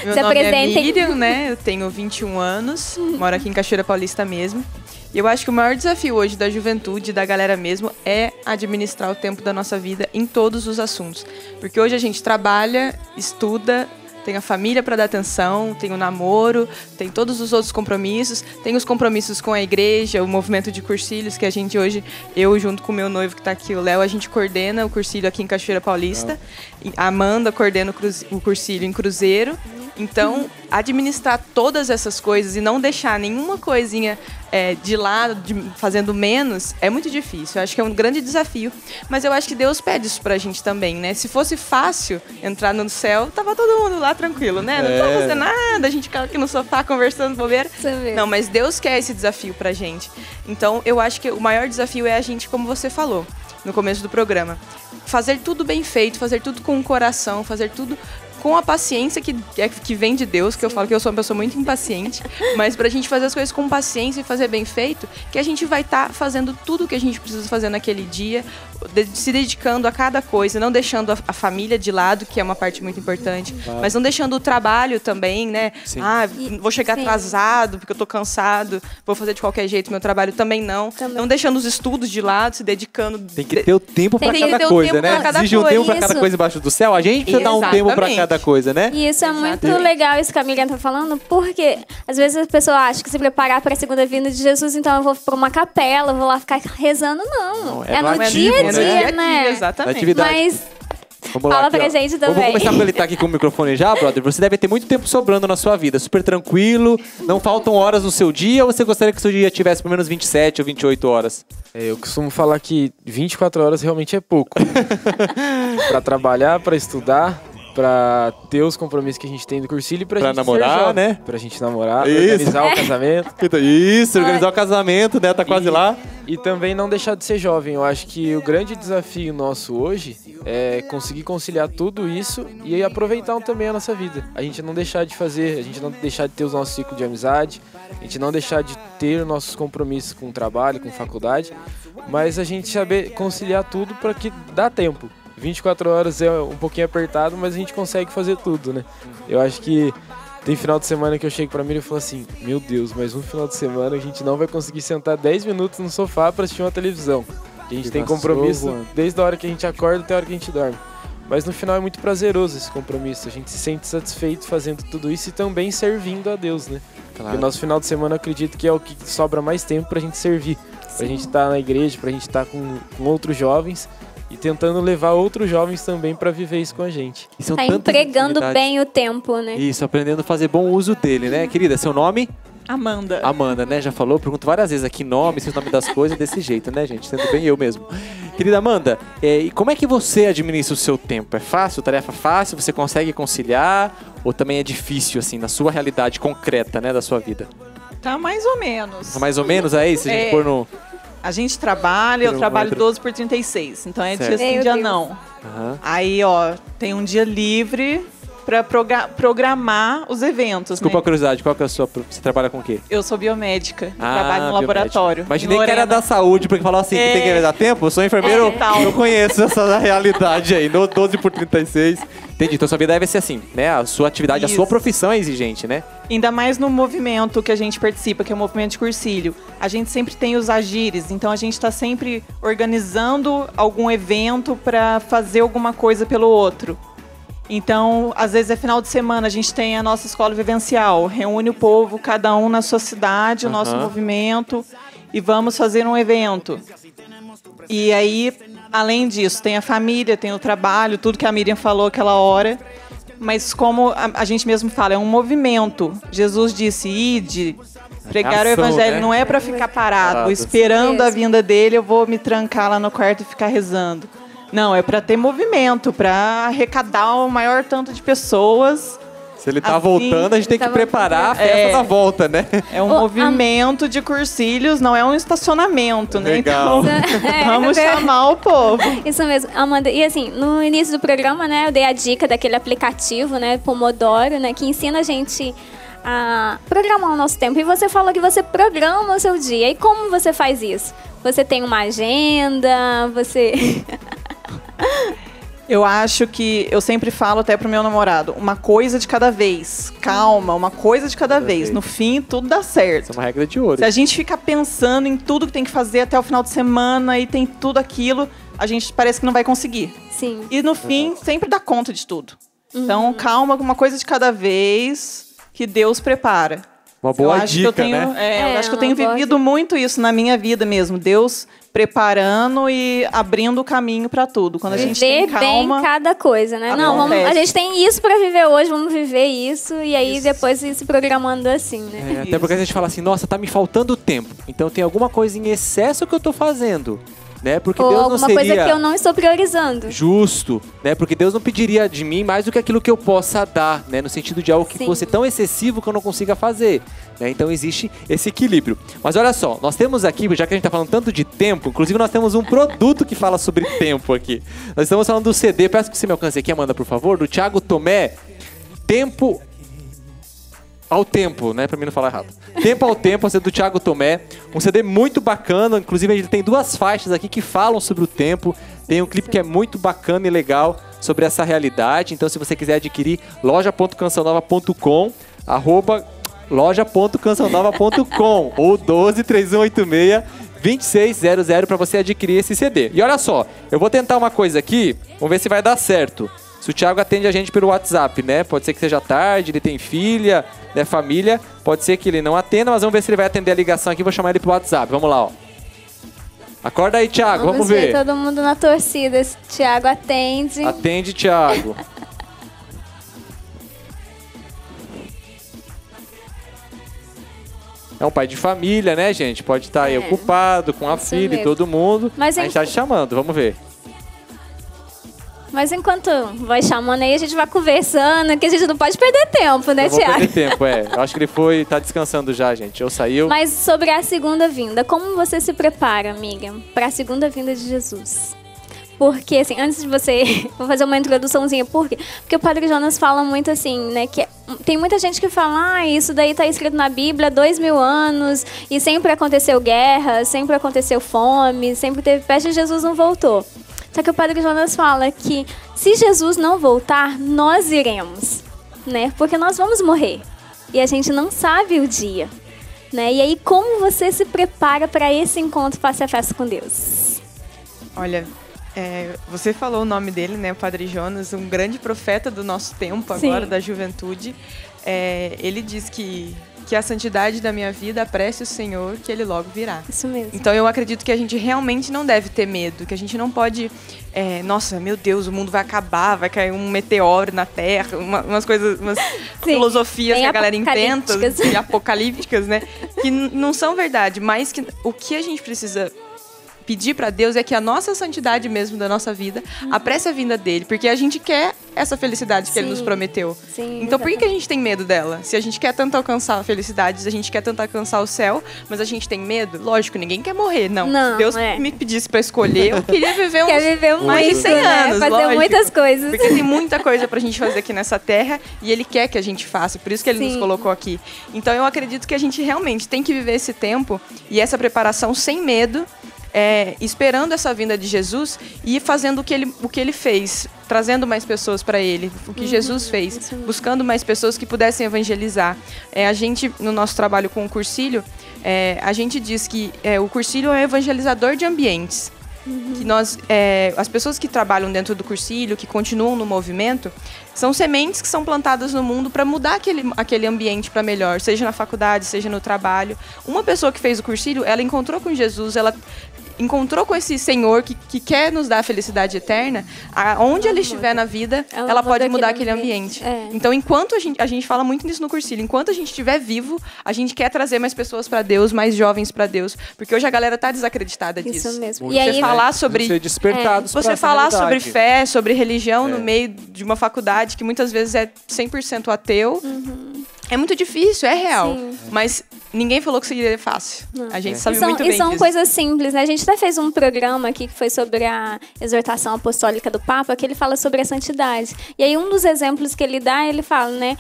[SPEAKER 7] Meu
[SPEAKER 2] Se
[SPEAKER 7] nome
[SPEAKER 2] apresentem.
[SPEAKER 7] é Miriam, né? Eu tenho 21 anos, moro aqui em Cachoeira Paulista mesmo. E eu acho que o maior desafio hoje da juventude, da galera mesmo, é administrar o tempo da nossa vida em todos os assuntos. Porque hoje a gente trabalha, estuda, tem a família para dar atenção, tem o namoro, tem todos os outros compromissos, tem os compromissos com a igreja, o movimento de Cursílios, que a gente hoje, eu junto com o meu noivo que está aqui, o Léo, a gente coordena o Cursílio aqui em Cachoeira Paulista. A Amanda coordena o Cursílio em Cruzeiro. Então, administrar todas essas coisas e não deixar nenhuma coisinha de lado, fazendo menos, é muito difícil. Eu acho que é um grande desafio. Mas eu acho que Deus pede isso pra gente também, né? Se fosse fácil entrar no céu, tava todo mundo lá tranquilo, né? Não tava fazendo nada, a gente ficava aqui no sofá conversando bobeira. Não, mas Deus quer esse desafio pra gente. Então, eu acho que o maior desafio é a gente, como você falou no começo do programa, fazer tudo bem feito, fazer tudo com o coração, fazer tudo com a paciência que vem de Deus, que eu falo que eu sou uma pessoa muito impaciente, mas pra gente fazer as coisas com paciência e fazer bem feito, que a gente vai estar fazendo tudo o que a gente precisa fazer naquele dia, se dedicando a cada coisa, não deixando a família de lado, que é uma parte muito importante, mas não deixando o trabalho também, né?
[SPEAKER 3] Sim.
[SPEAKER 7] Vou chegar atrasado porque eu tô cansado, vou fazer de qualquer jeito meu trabalho, também não. Não deixando os estudos de lado, se dedicando.
[SPEAKER 3] Tem que ter o tempo pra cada coisa, né? Exige um tempo pra cada coisa embaixo do céu. A gente precisa dar um tempo pra cada coisa, né?
[SPEAKER 2] E isso é muito legal, isso que a Miriam tá falando, porque às vezes a pessoa acha que se preparar para a segunda vinda de Jesus, então eu vou para uma capela, vou lá ficar rezando. Não, é no dia a dia, né?
[SPEAKER 7] Exatamente.
[SPEAKER 2] Mas
[SPEAKER 3] vamos lá,
[SPEAKER 2] fala
[SPEAKER 3] aqui,
[SPEAKER 2] pra gente também.
[SPEAKER 3] Vamos começar porque ele tá aqui com o microfone já, brother. Você deve ter muito tempo sobrando na sua vida, super tranquilo, não faltam horas no seu dia, ou você gostaria que o seu dia tivesse pelo menos 27 ou 28 horas?
[SPEAKER 8] Eu costumo falar que 24 horas realmente é pouco. Pra trabalhar, pra estudar, pra ter os compromissos que a gente tem do cursilho e pra gente
[SPEAKER 3] namorar,
[SPEAKER 8] ser jovem,
[SPEAKER 3] né?
[SPEAKER 8] Pra gente namorar,
[SPEAKER 3] Isso.
[SPEAKER 8] organizar o casamento.
[SPEAKER 3] Isso, organizar o casamento, né? Tá quase lá.
[SPEAKER 8] E também não deixar de ser jovem. Eu acho que o grande desafio nosso hoje é conseguir conciliar tudo isso e aproveitar também a nossa vida. A gente não deixar de fazer, a gente não deixar de ter o nosso ciclo de amizade, a gente não deixar de ter nossos compromissos com o trabalho, com faculdade, mas a gente saber conciliar tudo para que dá tempo. 24 horas é um pouquinho apertado, mas a gente consegue fazer tudo, né? Eu acho que tem final de semana que eu chego pra mim e falo assim, meu Deus, mais um final de semana a gente não vai conseguir sentar 10 minutos no sofá pra assistir uma televisão. A gente tem compromisso desde a hora que a gente acorda até a hora que a gente dorme. Mas no final é muito prazeroso esse compromisso, a gente se sente satisfeito fazendo tudo isso e também servindo a Deus, né? Claro. E o nosso final de semana eu acredito que é o que sobra mais tempo pra gente servir. Pra gente estar na igreja, pra gente estar com outros jovens e tentando levar outros jovens também para viver isso com a gente.
[SPEAKER 2] Tá empregando bem o tempo, né?
[SPEAKER 3] Isso, aprendendo a fazer bom uso dele, né? Querida, seu nome?
[SPEAKER 7] Amanda.
[SPEAKER 3] Amanda, né? Já falou, pergunto várias vezes aqui nome, o nome das coisas desse jeito, né, gente? Sendo bem eu mesmo. Querida Amanda, e como é que você administra o seu tempo? É fácil? Tarefa fácil? Você consegue conciliar? Ou também é difícil, assim, na sua realidade concreta, né, da sua vida?
[SPEAKER 9] Tá mais ou menos.
[SPEAKER 3] Tá mais ou menos aí? Se a gente pôr no...
[SPEAKER 9] A gente trabalha, eu trabalho 12 por 36, então é dia sim, dia não.
[SPEAKER 3] Uhum.
[SPEAKER 9] Aí, ó, tem um dia livre pra programar os eventos,
[SPEAKER 3] Desculpa
[SPEAKER 9] né?
[SPEAKER 3] a curiosidade, qual que é a sua... Você trabalha com o quê?
[SPEAKER 9] Eu sou biomédica, trabalho no laboratório.
[SPEAKER 3] Imaginei que era da saúde, porque falou assim, que tem que dar tempo. Eu sou enfermeiro, eu conheço essa realidade aí, no 12 por 36. Entendi, então sua vida deve ser assim, né? A sua atividade, a sua profissão é exigente, né?
[SPEAKER 9] Ainda mais no movimento que a gente participa, que é o movimento de cursilho. A gente sempre tem os agires, então a gente está sempre organizando algum evento para fazer alguma coisa pelo outro. Então, às vezes é final de semana, a gente tem a nossa escola vivencial, reúne o povo, cada um na sua cidade, o nosso movimento, e vamos fazer um evento. E aí, além disso, tem a família, tem o trabalho, tudo que a Miriam falou aquela hora. Mas como a gente mesmo fala, é um movimento. Jesus disse, ide, pregar o evangelho, né? Não é para ficar parado, esperando a vinda dele, eu vou me trancar lá no quarto e ficar rezando. Não, é para ter movimento, para arrecadar o maior tanto de pessoas.
[SPEAKER 3] Se ele tá voltando, a gente tem que preparar a festa da volta, né?
[SPEAKER 9] É um movimento de cursilhos, não é um estacionamento, né?
[SPEAKER 3] Legal.
[SPEAKER 9] Então, vamos chamar o povo.
[SPEAKER 2] Isso mesmo, Amanda. E assim, no início do programa, né, eu dei a dica daquele aplicativo, né, Pomodoro, né, que ensina a gente a programar o nosso tempo. E você falou que você programa o seu dia. E como você faz isso? Você tem uma agenda, você...
[SPEAKER 9] Eu acho que, eu sempre falo até pro meu namorado, uma coisa de cada vez. Calma, uma coisa de cada vez. No fim, tudo dá certo.
[SPEAKER 3] Isso é uma regra de ouro.
[SPEAKER 9] Se a gente ficar pensando em tudo que tem que fazer até o final de semana e tem tudo aquilo, a gente parece que não vai conseguir.
[SPEAKER 2] Sim.
[SPEAKER 9] E no fim, sempre dá conta de tudo. Então, calma, uma coisa de cada vez que Deus prepara.
[SPEAKER 3] Uma boa dica,
[SPEAKER 9] né? Eu acho que eu tenho vivido muito isso na minha vida mesmo. Deus preparando e abrindo o caminho para tudo. Quando a gente tem calma,
[SPEAKER 2] bem cada coisa, né? Não, a gente tem isso para viver hoje, vamos viver isso e aí depois ir se programando assim, né?
[SPEAKER 3] Até porque a gente fala assim, nossa, tá me faltando tempo. Então tem alguma coisa em excesso que eu tô fazendo. Né? Porque
[SPEAKER 2] ou
[SPEAKER 3] Deus
[SPEAKER 2] alguma
[SPEAKER 3] não seria
[SPEAKER 2] coisa que eu não estou priorizando.
[SPEAKER 3] Justo, né? Porque Deus não pediria de mim mais do que aquilo que eu possa dar, né? No sentido de algo que fosse tão excessivo que eu não consiga fazer, né? Então existe esse equilíbrio. Mas olha só, nós temos aqui, já que a gente tá falando tanto de tempo, inclusive nós temos um produto que fala sobre tempo aqui. Nós estamos falando do CD, peço que você me alcance aqui, Amanda, por favor, do Thiago Tomé, Tempo ao Tempo, né? Pra mim não falar errado. Tempo ao Tempo, a CD do Thiago Tomé. Um CD muito bacana, inclusive ele tem 2 faixas aqui que falam sobre o tempo. Tem um clipe que é muito bacana e legal sobre essa realidade. Então, se você quiser adquirir, loja.cançãonova.com, loja.cançãonova.com ou 12-3186-2600 para você adquirir esse CD. E olha só, eu vou tentar uma coisa aqui, vamos ver se vai dar certo. Se o Thiago atende a gente pelo WhatsApp, né? Pode ser que seja tarde, ele tem filha, né, família. Pode ser que ele não atenda, mas vamos ver se ele vai atender a ligação aqui. Vou chamar ele pro WhatsApp. Vamos lá, ó. Acorda aí, Thiago. Vamos ver.
[SPEAKER 2] Todo mundo na torcida. Esse Thiago atende.
[SPEAKER 3] Atende, Thiago. É um pai de família, né, gente? Pode estar aí ocupado com a filha e todo mundo. Mas a gente tá te chamando. Vamos ver.
[SPEAKER 2] Mas enquanto vai chamando aí, a gente vai conversando, que a gente não pode perder tempo, né,
[SPEAKER 3] Eu vou
[SPEAKER 2] Tiago?
[SPEAKER 3] perder tempo, Eu acho que ele tá descansando já, gente. Eu saiu.
[SPEAKER 2] Mas sobre a segunda vinda, como você se prepara, amiga, para a segunda vinda de Jesus? Porque, assim, antes de você... Vou fazer uma introduçãozinha. Por quê? Porque o Padre Jonas fala muito assim, né? Que tem muita gente que fala, isso daí tá escrito na Bíblia há 2000 anos e sempre aconteceu guerra, sempre aconteceu fome, sempre teve peste e Jesus não voltou. Só que o Padre Jonas fala que se Jesus não voltar, nós iremos, né? Porque nós vamos morrer. E a gente não sabe o dia, né? E aí, como você se prepara para esse encontro face a face com Deus?
[SPEAKER 7] Olha... você falou o nome dele, né, o Padre Jonas, um grande profeta do nosso tempo agora, da juventude. Ele diz que a santidade da minha vida apresse o Senhor, que Ele logo virá.
[SPEAKER 2] Isso mesmo.
[SPEAKER 7] Então eu acredito que a gente realmente não deve ter medo, que a gente não pode... nossa, meu Deus, o mundo vai acabar, vai cair um meteoro na Terra, umas coisas, umas filosofias que a galera inventa, e apocalípticas, né, que não são verdade, mas que o que a gente precisa pedir para Deus é que a nossa santidade mesmo da nossa vida apresse a vinda dele, porque a gente quer essa felicidade que ele nos prometeu.
[SPEAKER 2] Sim,
[SPEAKER 7] então por que a gente tem medo dela? Se a gente quer tanto alcançar a felicidade, se a gente quer tanto alcançar o céu, mas a gente tem medo, lógico, ninguém quer morrer, não. Se Deus me pedisse para escolher, eu queria viver mais de 100 anos,
[SPEAKER 2] fazer
[SPEAKER 7] lógico,
[SPEAKER 2] muitas coisas.
[SPEAKER 7] Porque tem muita coisa pra gente fazer aqui nessa terra e ele quer que a gente faça, por isso que ele nos colocou aqui. Então eu acredito que a gente realmente tem que viver esse tempo e essa preparação sem medo, esperando essa vinda de Jesus e fazendo o que ele fez, trazendo mais pessoas para ele, o que Jesus fez, buscando mais pessoas que pudessem evangelizar. A gente, no nosso trabalho com o Cursilho, a gente diz que o Cursilho é evangelizador de ambientes. Que as pessoas que trabalham dentro do Cursilho, que continuam no movimento, são sementes que são plantadas no mundo para mudar aquele ambiente para melhor, seja na faculdade, seja no trabalho. Uma pessoa que fez o Cursilho, ela encontrou com Jesus, ela encontrou com esse Senhor que quer nos dar a felicidade eterna, onde ela estiver na vida, ela pode mudar aquele ambiente. Então, enquanto a gente fala muito nisso no Cursilho, enquanto a gente estiver vivo, a gente quer trazer mais pessoas para Deus, mais jovens para Deus, porque hoje a galera tá desacreditada disso.
[SPEAKER 2] Isso mesmo.
[SPEAKER 7] E aí, falar sobre você falar sobre fé, sobre religião no meio de uma faculdade que muitas vezes é 100% ateu, é muito difícil, é real. Mas ninguém falou que seria fácil. A gente sabe muito bem disso.
[SPEAKER 2] E são coisas simples, né? A gente até fez um programa aqui que foi sobre a exortação apostólica do Papa, que ele fala sobre a santidade. E aí um dos exemplos que ele dá, ele fala, né?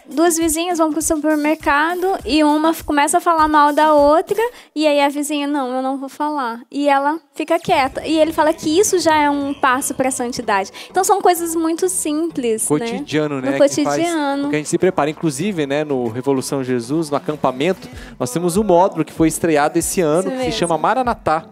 [SPEAKER 2] Duas vizinhas vão pro supermercado e uma começa a falar mal da outra e aí a vizinha, não, eu não vou falar. E ela fica quieta. E ele fala que isso já é um passo para a santidade. Então são coisas muito simples,
[SPEAKER 3] cotidiano, né?
[SPEAKER 2] No cotidiano.
[SPEAKER 3] Porque a gente se prepara. Inclusive, né, no Revolução Jesus, no acampamento, nós temos um módulo que foi estreado esse ano, que se chama Maranatá,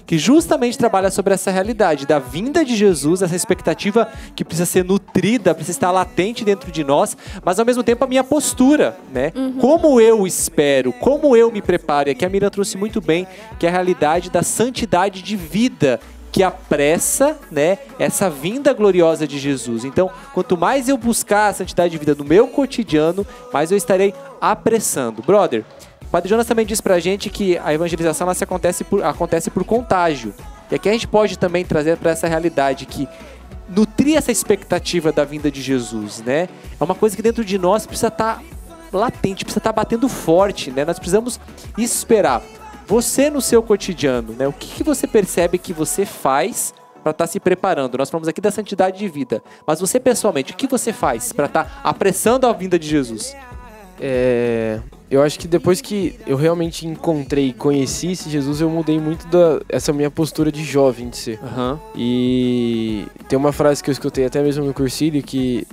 [SPEAKER 3] que justamente trabalha sobre essa realidade da vinda de Jesus, essa expectativa que precisa ser nutrida, precisa estar latente dentro de nós, mas ao mesmo tempo a minha postura, né? Como eu espero, como eu me preparo, e aqui a Miriam trouxe muito bem, que é a realidade da santidade de vida, que apressa, né, essa vinda gloriosa de Jesus. Então, quanto mais eu buscar a santidade de vida no meu cotidiano, mais eu estarei apressando. Brother, o Padre Jonas também diz pra gente que a evangelização ela acontece por contágio. E aqui a gente pode também trazer para essa realidade que nutrir essa expectativa da vinda de Jesus, né? É uma coisa que dentro de nós precisa estar latente, precisa estar batendo forte, né? Nós precisamos esperar. Você no seu cotidiano, né? O que você percebe que você faz para estar se preparando? Nós falamos aqui da santidade de vida, mas você pessoalmente, o que você faz para estar apressando a vinda de Jesus?
[SPEAKER 8] Eu acho que depois que eu realmente encontrei e conheci esse Jesus, eu mudei muito essa minha postura de jovem de ser. E tem uma frase que eu escutei até mesmo no Cursilho que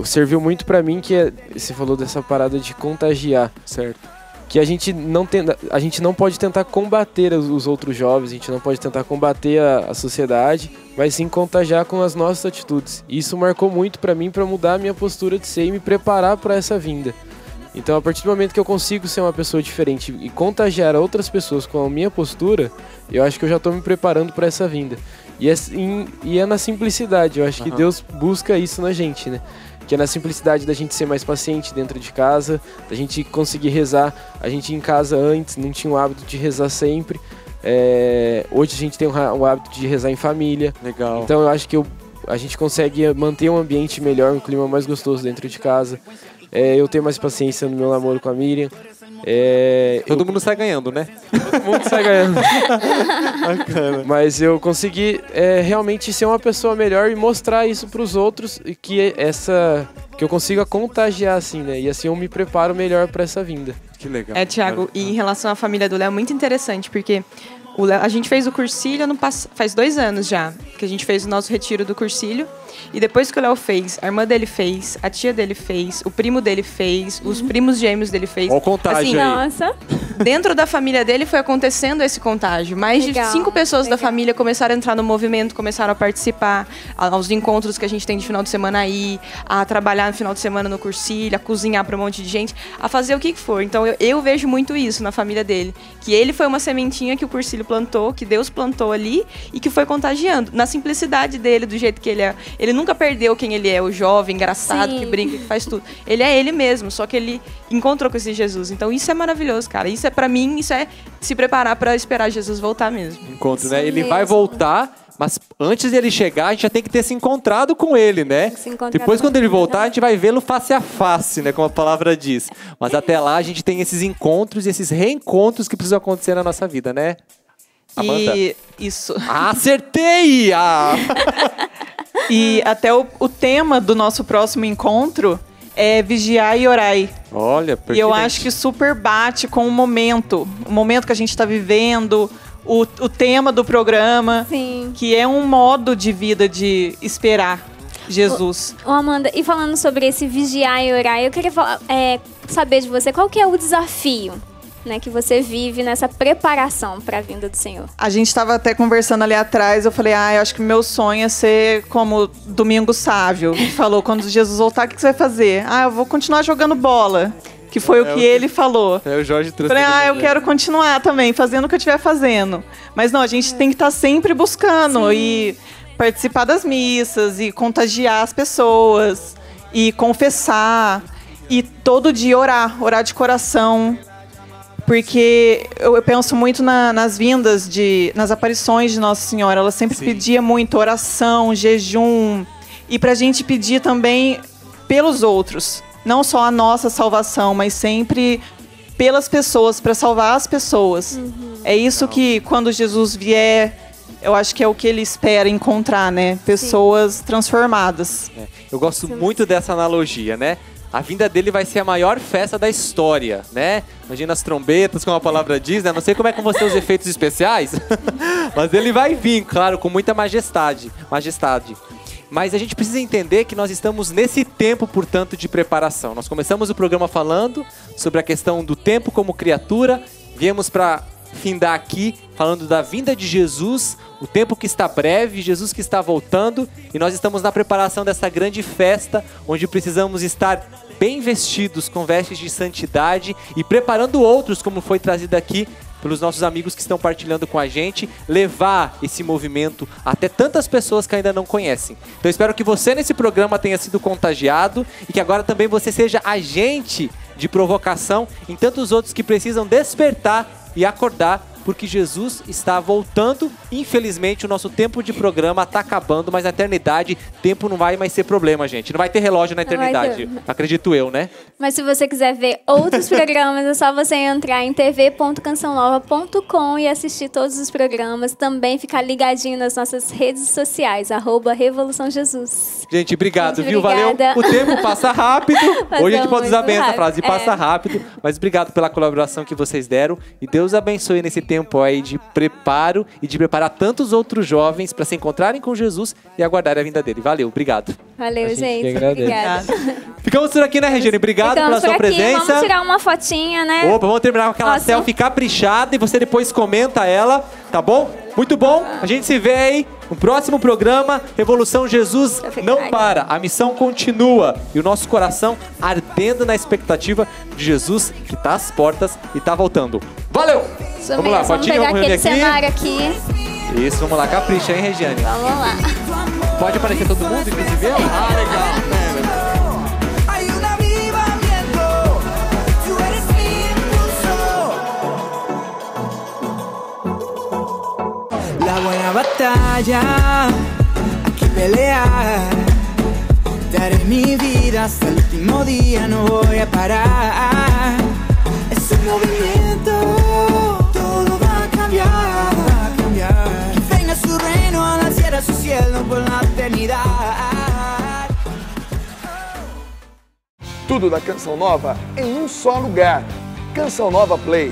[SPEAKER 8] serviu muito para mim, que você falou dessa parada de contagiar, certo? Que a gente não pode tentar combater os outros jovens, a gente não pode tentar combater a sociedade, mas sim contagiar com as nossas atitudes. E isso marcou muito para mim, para mudar a minha postura de ser e me preparar para essa vinda. Então, a partir do momento que eu consigo ser uma pessoa diferente e contagiar outras pessoas com a minha postura, eu acho que eu já estou me preparando para essa vinda. E é na simplicidade, eu acho que Deus busca isso na gente, né? Que é na simplicidade da gente ser mais paciente dentro de casa, da gente conseguir rezar. A gente em casa antes não tinha o hábito de rezar sempre. Hoje a gente tem o hábito de rezar em família.
[SPEAKER 3] Legal.
[SPEAKER 8] Então eu acho que eu a gente consegue manter um ambiente melhor, um clima mais gostoso dentro de casa. Eu tenho mais paciência no meu namoro com a Miriam.
[SPEAKER 3] Todo mundo sai ganhando, né?
[SPEAKER 8] Todo mundo sai ganhando. Bacana. Mas eu consegui realmente ser uma pessoa melhor e mostrar isso pros outros e que eu consiga contagiar, assim, né? E assim eu me preparo melhor para essa vinda.
[SPEAKER 3] Que legal.
[SPEAKER 7] Thiago, e em relação à família do Léo, é muito interessante, porque o Léo, a gente fez o cursilho faz 2 anos já, que a gente fez o nosso retiro do cursilho. E depois que o Léo fez, a irmã dele fez, a tia dele fez, o primo dele fez, os primos gêmeos dele fez.
[SPEAKER 3] Olha o contágio
[SPEAKER 7] assim,
[SPEAKER 3] aí.
[SPEAKER 2] Nossa.
[SPEAKER 7] Dentro da família dele foi acontecendo esse contágio. Mais de 5 pessoas da família começaram a entrar no movimento, começaram a participar aos encontros que a gente tem de final de semana aí, a trabalhar no final de semana no cursilho, a cozinhar para um monte de gente, a fazer o que for. Então eu vejo muito isso na família dele, que ele foi uma sementinha que o cursilho plantou, que Deus plantou ali e que foi contagiando. Na simplicidade dele, do jeito que ele é. Ele nunca perdeu quem ele é, o jovem, engraçado,
[SPEAKER 2] Sim.
[SPEAKER 7] que brinca, que faz tudo. Ele é ele mesmo, só que ele encontrou com esse Jesus. Então isso é maravilhoso, cara. Isso é, pra mim, isso é se preparar pra esperar Jesus voltar mesmo.
[SPEAKER 3] Encontro, né?
[SPEAKER 2] Isso
[SPEAKER 3] Ele
[SPEAKER 2] mesmo.
[SPEAKER 3] vai voltar, mas antes dele chegar, a gente já tem que ter se encontrado com ele, né?
[SPEAKER 2] Se encontrar
[SPEAKER 3] Depois,
[SPEAKER 2] com
[SPEAKER 3] quando ele
[SPEAKER 2] ele,
[SPEAKER 3] voltar, a gente vai vê-lo face a face, né? Como a palavra diz. Mas até lá, a gente tem esses encontros e esses reencontros que precisam acontecer na nossa vida, né? Amanda?
[SPEAKER 9] E isso.
[SPEAKER 3] Acertei!
[SPEAKER 9] E até o tema do nosso próximo encontro é vigiar e orai.
[SPEAKER 3] Olha,
[SPEAKER 9] E eu acho que super bate com o momento que a gente está vivendo, o tema do programa,
[SPEAKER 2] Sim.
[SPEAKER 9] que é um modo de vida de esperar Jesus.
[SPEAKER 2] Ô, Amanda, e falando sobre esse vigiar e orar, eu queria saber de você qual que é o desafio, né, que você vive nessa preparação para a vinda do Senhor.
[SPEAKER 9] A gente estava até conversando ali atrás, eu falei, eu acho que meu sonho é ser como Domingo Sávio, que falou, quando Jesus voltar, o que você vai fazer? Eu vou continuar jogando bola, que foi o que ele falou.
[SPEAKER 3] O Jorge trouxe.
[SPEAKER 9] Falei, eu quero continuar também, fazendo o que eu estiver fazendo. Mas não, a gente tem que estar sempre buscando e participar das missas e contagiar as pessoas e confessar e todo dia orar de coração. Porque eu penso muito nas vindas, nas aparições de Nossa Senhora. Ela sempre pedia muito oração, jejum. E pra gente pedir também pelos outros. Não só a nossa salvação, mas sempre pelas pessoas, para salvar as pessoas. É isso que, quando Jesus vier, eu acho que é o que ele espera encontrar, né? Pessoas transformadas.
[SPEAKER 3] Eu gosto muito dessa analogia, né? A vinda dele vai ser a maior festa da história, né? Imagina as trombetas, como a palavra diz, né? Não sei como é que vão ser os efeitos especiais, mas ele vai vir, claro, com muita majestade. Mas a gente precisa entender que nós estamos nesse tempo, portanto, de preparação. Nós começamos o programa falando sobre a questão do tempo como criatura, viemos para findar aqui falando da vinda de Jesus, o tempo que está breve, Jesus que está voltando, e nós estamos na preparação dessa grande festa, onde precisamos estar bem vestidos com vestes de santidade e preparando outros, como foi trazido aqui pelos nossos amigos que estão partilhando com a gente, levar esse movimento até tantas pessoas que ainda não conhecem. Então eu espero que você nesse programa tenha sido contagiado e que agora também você seja agente de provocação em tantos outros que precisam despertar e acordar, porque Jesus está voltando. Infelizmente, o nosso tempo de programa está acabando, mas na eternidade, tempo não vai mais ser problema, gente. Não vai ter relógio na eternidade, acredito eu, né?
[SPEAKER 2] Mas se você quiser ver outros programas, é só você entrar em tv.cançãonova.com e assistir todos os programas. Também ficar ligadinho nas nossas redes sociais, @Revolução Jesus.
[SPEAKER 3] Gente, obrigado,
[SPEAKER 2] Gente,
[SPEAKER 3] viu?
[SPEAKER 2] obrigada.
[SPEAKER 3] Valeu. O tempo passa rápido. Hoje a gente pode usar bem essa frase,
[SPEAKER 2] rápido.
[SPEAKER 3] passa rápido. Mas obrigado pela colaboração que vocês deram. E Deus abençoe nesse tempo aí de preparo e de preparar tantos outros jovens para se encontrarem com Jesus e aguardarem a vinda dele. Valeu, obrigado.
[SPEAKER 2] Valeu,
[SPEAKER 8] que
[SPEAKER 2] gente.
[SPEAKER 8] agradece.
[SPEAKER 2] Obrigada.
[SPEAKER 3] Ficamos por aqui, né, Regiane? Obrigado
[SPEAKER 2] Ficamos
[SPEAKER 3] pela sua
[SPEAKER 2] por aqui.
[SPEAKER 3] presença.
[SPEAKER 2] Vamos tirar uma fotinha, né?
[SPEAKER 3] Opa, vamos terminar com aquela
[SPEAKER 2] Nossa.
[SPEAKER 3] selfie caprichada e você depois comenta ela, tá bom? Muito bom. A gente se vê aí no próximo programa. Revolução Jesus não para. A missão continua. E o nosso coração ardendo na expectativa de Jesus que tá às portas e tá voltando. Valeu!
[SPEAKER 2] Isso
[SPEAKER 3] Vamos
[SPEAKER 2] mesmo.
[SPEAKER 3] lá,
[SPEAKER 2] Vamos
[SPEAKER 3] fotinho,
[SPEAKER 2] pegar
[SPEAKER 3] vamos
[SPEAKER 2] aquele
[SPEAKER 3] reunir aqui.
[SPEAKER 2] cenário aqui.
[SPEAKER 3] Isso, vamos lá. Capricha, hein, Regiane?
[SPEAKER 2] Vamos lá.
[SPEAKER 3] Pode aparecer todo mundo, inclusive eu? Ah, legal.
[SPEAKER 10] Hay un avivamiento, tú eres mi impulsor. La buena batalla, aquí pelear. Daré mi vida hasta el último día, no voy a parar. Es un movimiento, todo va a cambiar, va a cambiar. Que venga su reino, a la tierra su cielo por la eternidad.
[SPEAKER 1] Tudo da Canção Nova em um só lugar. Canção Nova Play.